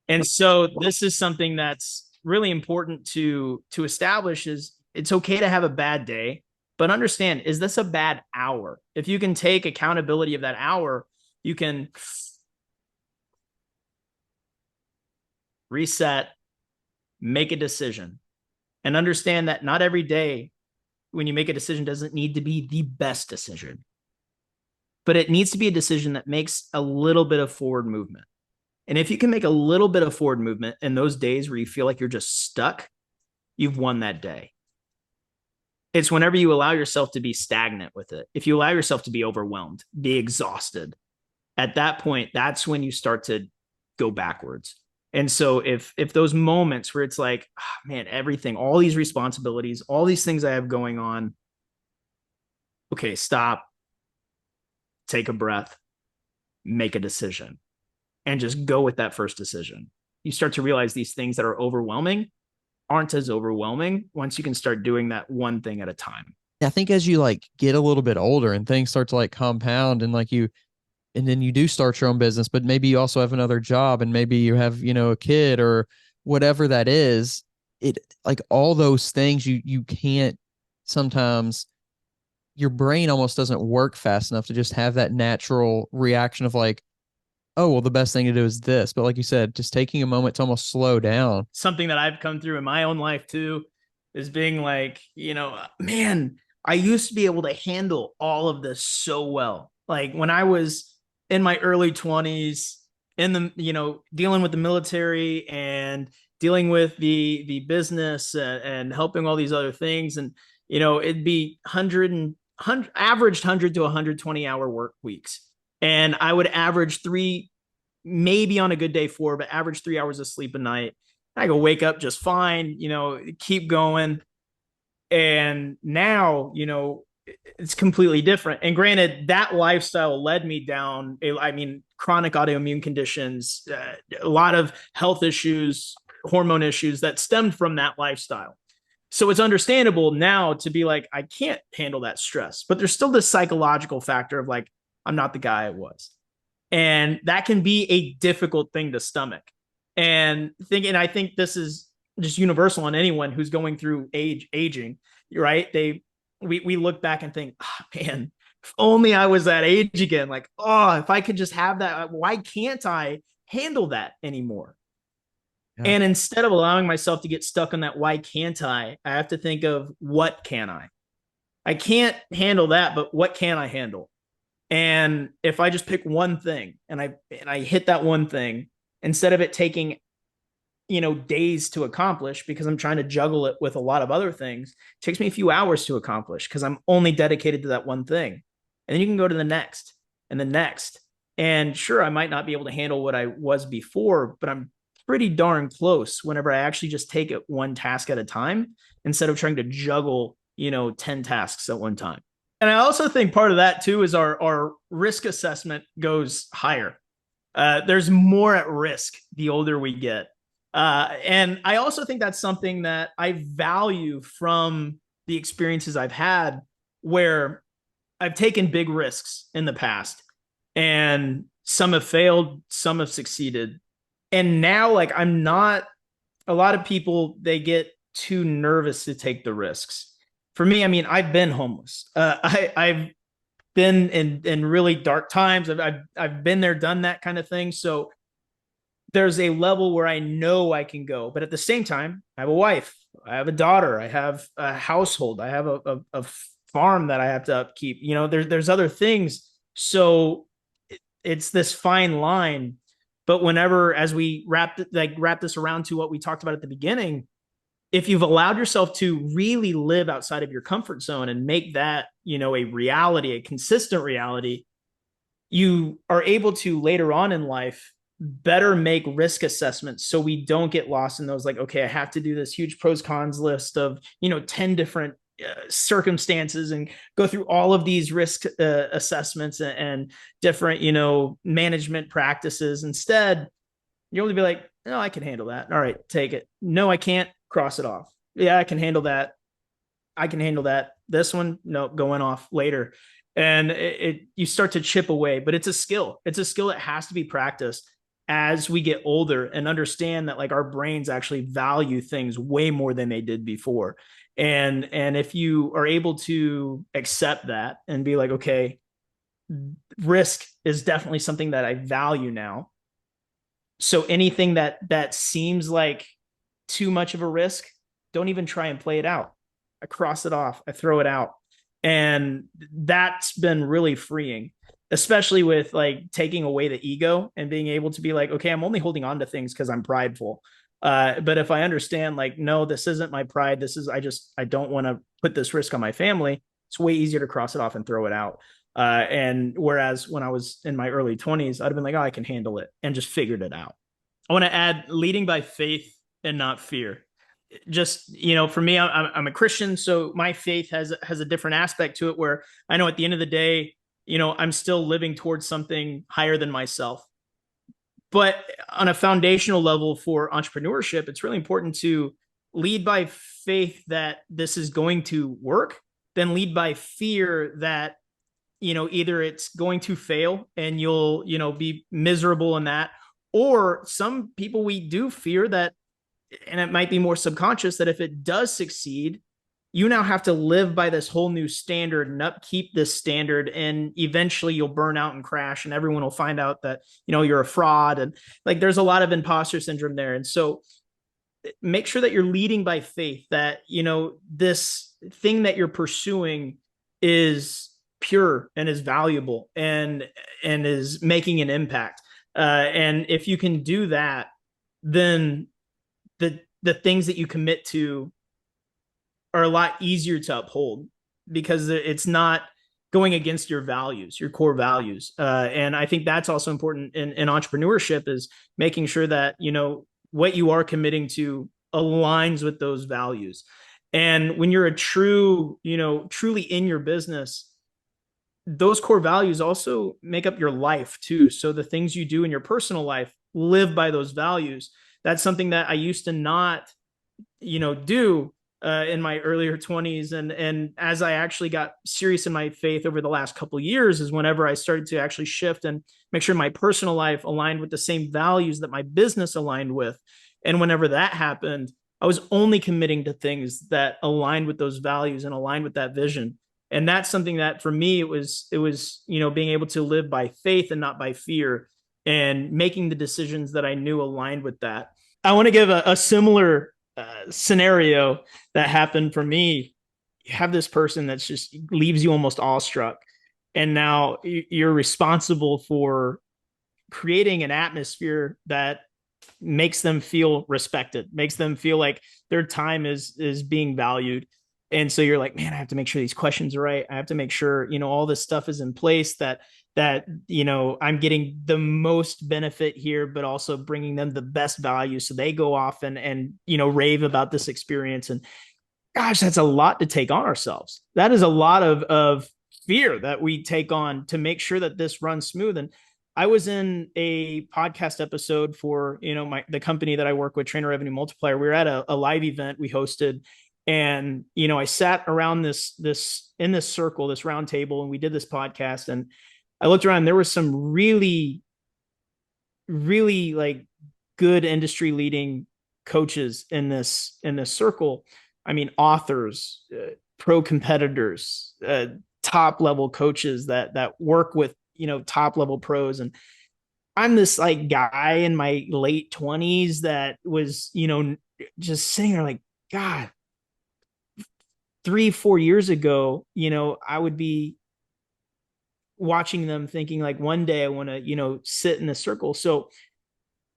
Speaker 1: And so this is something that's really important to establish is it's okay to have a bad day, but understand, is this a bad hour? If you can take accountability of that hour, you can reset, make a decision, and understand that not every day when you make a decision doesn't need to be the best decision, but it needs to be a decision that makes a little bit of forward movement. And if you can make a little bit of forward movement in those days where you feel like you're just stuck, you've won that day. It's whenever you allow yourself to be stagnant with it. If you allow yourself to be overwhelmed, be exhausted, at that point, that's when you start to go backwards. And so if those moments where it's like, oh, man, everything, all these responsibilities, all these things I have going on, okay, stop, take a breath, make a decision, and just go with that first decision. You start to realize these things that are overwhelming aren't as overwhelming once you can start doing that one thing at a time.
Speaker 2: I think as you like get a little bit older and things start to like compound and like and then you do start your own business, but maybe you also have another job and maybe you have, a kid or whatever that is, it like all those things you can't sometimes, your brain almost doesn't work fast enough to just have that natural reaction of like, oh, well, the best thing to do is this. But like you said, just taking a moment to almost slow down.
Speaker 1: Something that I've come through in my own life too is being like, man, I used to be able to handle all of this so well. Like when I was in my early 20s, in the, dealing with the military and dealing with the business and helping all these other things. And, it'd be averaged 100 to 120 hour work weeks. And I would average 3, maybe on a good day 4, but average 3 hours of sleep a night. I go wake up just fine, keep going. And now, it's completely different. And granted, that lifestyle led me down, chronic autoimmune conditions, a lot of health issues, hormone issues that stemmed from that lifestyle. So it's understandable now to be like, I can't handle that stress, but there's still this psychological factor of like, I'm not the guy I was. And that can be a difficult thing to stomach. And I think this is just universal on anyone who's going through aging, right? We look back and think, oh, man, if only I was that age again. Like, oh, if I could just have that, why can't I handle that anymore? Yeah. And instead of allowing myself to get stuck on that, why can't I have to think of what can I? I can't handle that, but what can I handle? And if I just pick one thing and I hit that one thing, instead of it taking, days to accomplish because I'm trying to juggle it with a lot of other things, it takes me a few hours to accomplish because I'm only dedicated to that one thing. And then you can go to the next and the next. And sure, I might not be able to handle what I was before, but I'm pretty darn close whenever I actually just take it one task at a time instead of trying to juggle, 10 tasks at one time. And I also think part of that too is our risk assessment goes higher. There's more at risk the older we get. And I also think that's something that I value from the experiences I've had where I've taken big risks in the past and some have failed, some have succeeded. And now, like, I'm not, a lot of people, they get too nervous to take the risks. For me, I've been homeless. I've been in really dark times. I've been there, done that kind of thing. So there's a level where I know I can go, but at the same time, I have a wife, I have a daughter, I have a household, I have a farm that I have to upkeep. There's other things. So it's this fine line. But whenever, as we wrap this around to what we talked about at the beginning, if you've allowed yourself to really live outside of your comfort zone and make that, a reality, a consistent reality, you are able to later on in life better make risk assessments so we don't get lost in those, like, okay, I have to do this huge pros cons list of 10 different circumstances and go through all of these risk assessments and different management practices. Instead, you'll only be like, no, I can handle that. All right, take it. No, I can't. Cross it off. Yeah, I can handle that. I can handle that. This one, no, going off later. And you start to chip away, but it's a skill. It's a skill that has to be practiced as we get older and understand that like our brains actually value things way more than they did before. And if you are able to accept that and be like, okay, risk is definitely something that I value now. So anything that seems like too much of a risk, don't even try and play it out. I cross it off, I throw it out. And that's been really freeing, especially with like taking away the ego and being able to be like, okay, I'm only holding on to things because I'm prideful. But if I understand, like, no, this isn't my pride. This is, I don't want to put this risk on my family. It's way easier to cross it off and throw it out. And whereas when I was in my early 20s, I'd have been like, oh, I can handle it, and just figured it out. I want to add leading by faith and not fear. Just, for me, I'm a Christian, so my faith has a different aspect to it, where I know at the end of the day, I'm still living towards something higher than myself. But on a foundational level for entrepreneurship, it's really important to lead by faith that this is going to work, then lead by fear that, either it's going to fail and you'll, be miserable in that. Or some people, we do fear that, and it might be more subconscious, that if it does succeed, you now have to live by this whole new standard and upkeep this standard, and eventually you'll burn out and crash, and everyone will find out that you're a fraud, and like there's a lot of imposter syndrome there. And so make sure that you're leading by faith, that this thing that you're pursuing is pure and is valuable and is making an impact. And if you can do that, then the things that you commit to are a lot easier to uphold, because it's not going against your values, your core values. And I think that's also important in entrepreneurship, is making sure that, what you are committing to aligns with those values. And when you're truly in your business, those core values also make up your life too. So the things you do in your personal life live by those values. That's something that I used to not, do in my earlier 20s. And as I actually got serious in my faith over the last couple of years, is whenever I started to actually shift and make sure my personal life aligned with the same values that my business aligned with. And whenever that happened, I was only committing to things that aligned with those values and aligned with that vision. And that's something that for me, it was, being able to live by faith and not by fear, and making the decisions that I knew aligned with that. I want to give a similar scenario that happened for me. You have this person that's just leaves you almost awestruck, and now you're responsible for creating an atmosphere that makes them feel respected, makes them feel like their time is being valued. And so you're like, man, I have to make sure these questions are right. I have to make sure, all this stuff is in place, that I'm getting the most benefit here, but also bringing them the best value. So they go off and rave about this experience. And gosh, that's a lot to take on ourselves. That is a lot of fear that we take on to make sure that this runs smooth. And I was in a podcast episode for, the company that I work with, Trainer Revenue Multiplier. We were at a live event we hosted. And, I sat around this circle, this round table, and we did this podcast. And I looked around, and there were some really, really like good industry leading coaches in this circle. I mean, authors, pro competitors, top level coaches that work with, top level pros. And I'm this like guy in my late 20s that was, just sitting there like, God, 3-4 years ago, I would be watching them thinking like, one day I want to, sit in a circle. So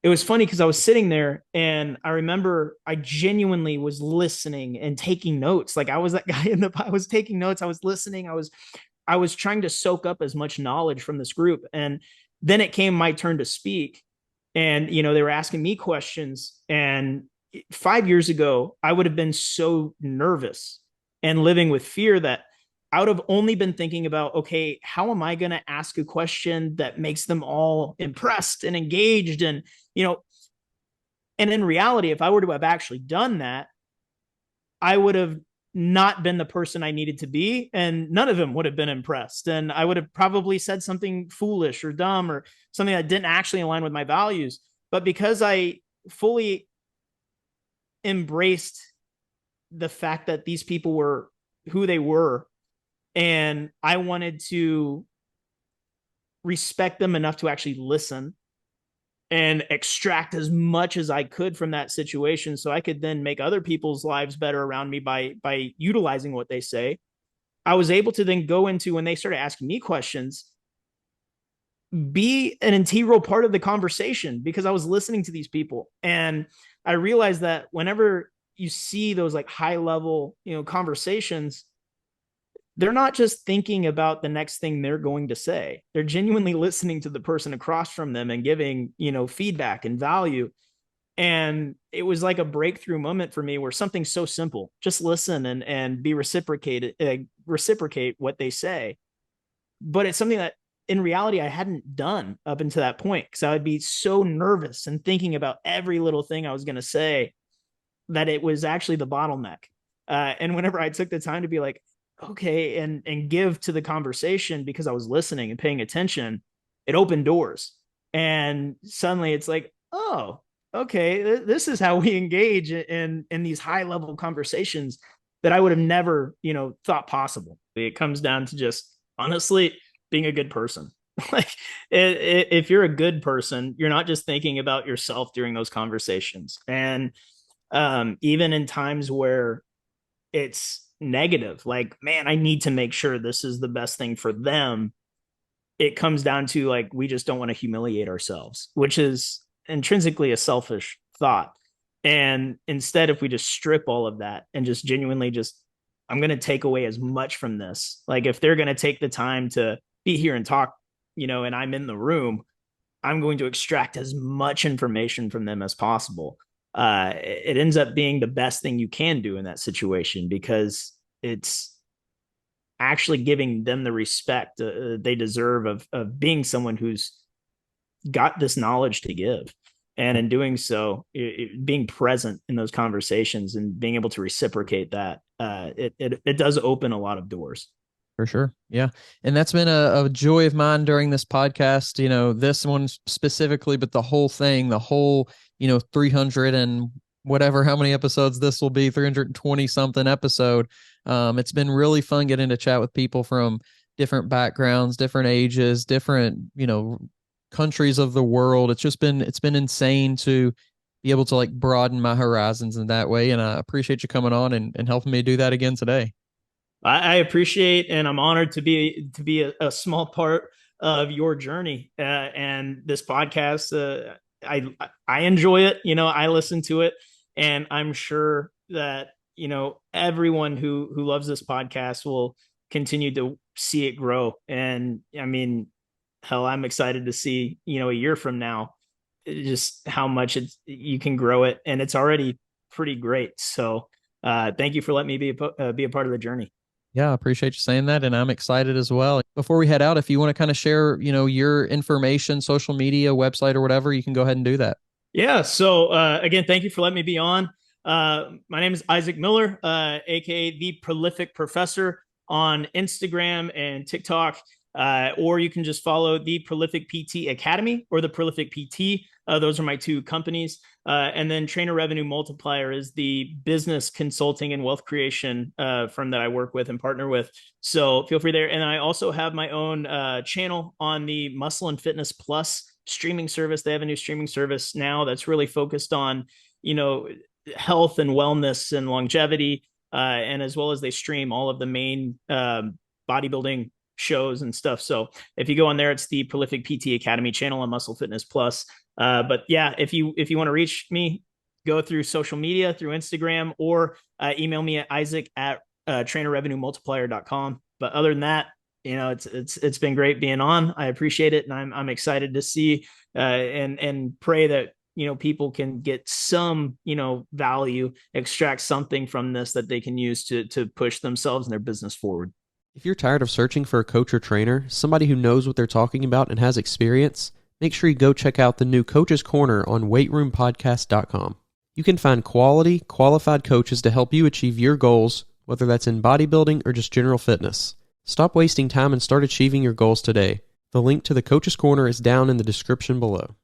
Speaker 1: it was funny because I was sitting there, and I remember I genuinely was listening and taking notes. Like I was that guy I was taking notes. I was listening. I was trying to soak up as much knowledge from this group. And then it came my turn to speak, and, they were asking me questions. And 5 years ago, I would have been so nervous and living with fear that I would have only been thinking about, okay, how am I going to ask a question that makes them all impressed and engaged? And, and in reality, if I were to have actually done that, I would have not been the person I needed to be, and none of them would have been impressed. And I would have probably said something foolish or dumb or something that didn't actually align with my values. But because I fully embraced the fact that these people were who they were, and I wanted to respect them enough to actually listen and extract as much as I could from that situation so I could then make other people's lives better around me by utilizing what they say. I was able to then go into, when they started asking me questions, be an integral part of the conversation because I was listening to these people. And I realized that whenever you see those like high level, conversations, they're not just thinking about the next thing they're going to say. They're genuinely listening to the person across from them and giving, feedback and value. And it was like a breakthrough moment for me where something so simple, just listen and be reciprocate what they say. But it's something that in reality, I hadn't done up until that point because I would be so nervous and thinking about every little thing I was going to say that it was actually the bottleneck. And whenever I took the time to be like, okay, and give to the conversation because I was listening and paying attention, it opened doors. And suddenly it's like, oh, okay, this is how we engage in these high level conversations that I would have never, thought possible. It comes down to just honestly being a good person. Like if you're a good person, you're not just thinking about yourself during those conversations. And even in times where it's negative, like, man, I need to make sure this is the best thing for them, it comes down to like, we just don't want to humiliate ourselves, which is intrinsically a selfish thought. And instead, if we just strip all of that and just genuinely I'm going to take away as much from this. Like if they're going to take the time to be here and talk, and I'm in the room, I'm going to extract as much information from them as possible. It ends up being the best thing you can do in that situation because it's actually giving them the respect they deserve of being someone who's got this knowledge to give. And in doing so, being present in those conversations and being able to reciprocate that, it does open a lot of doors.
Speaker 2: For sure. Yeah. And that's been a joy of mine during this podcast, this one specifically, but the whole thing, 300 and whatever, how many episodes this will be, 320 something episode. It's been really fun getting to chat with people from different backgrounds, different ages, different, countries of the world. It's been insane to be able to like broaden my horizons in that way. And I appreciate you coming on and helping me do that again today.
Speaker 1: I appreciate, and I'm honored to be a small part of your journey and this podcast. I enjoy it. I listen to it, and I'm sure that everyone who loves this podcast will continue to see it grow. And I mean, hell, I'm excited to see a year from now just how much you can grow it, and it's already pretty great. So thank you for letting me be a part of the journey.
Speaker 2: Yeah, I appreciate you saying that, and I'm excited as well. Before we head out, if you want to kind of share, your information, social media, website, or whatever, you can go ahead and do that.
Speaker 1: Yeah. So again, thank you for letting me be on. My name is Isaac Miller, aka the Prolific Professor on Instagram and TikTok, or you can just follow the Prolific PT Academy or the Prolific PT. Those are my two companies. And then Trainer Revenue Multiplier is the business consulting and wealth creation firm that I work with and partner with. So feel free there. And I also have my own channel on the Muscle and Fitness Plus streaming service. They have a new streaming service now that's really focused on, health and wellness and longevity. And as well as they stream all of the main bodybuilding shows and stuff. So if you go on there, it's the Prolific PT Academy channel on Muscle Fitness Plus. But yeah, if you want to reach me, go through social media, through Instagram, or email me at isaac@trainerrevenuemultiplier.com. But other than that, it's been great being on. I appreciate it, and I'm excited to see and pray that people can get some value, extract something from this that they can use to push themselves and their business forward.
Speaker 3: If you're tired of searching for a coach or trainer, somebody who knows what they're talking about and has experience, make sure you go check out the new Coach's Corner on weightroompodcast.com. You can find quality, qualified coaches to help you achieve your goals
Speaker 4: whether that's in bodybuilding or just general fitness. Stop wasting time and start achieving your goals today. The link to the Coach's Corner is down in the description below.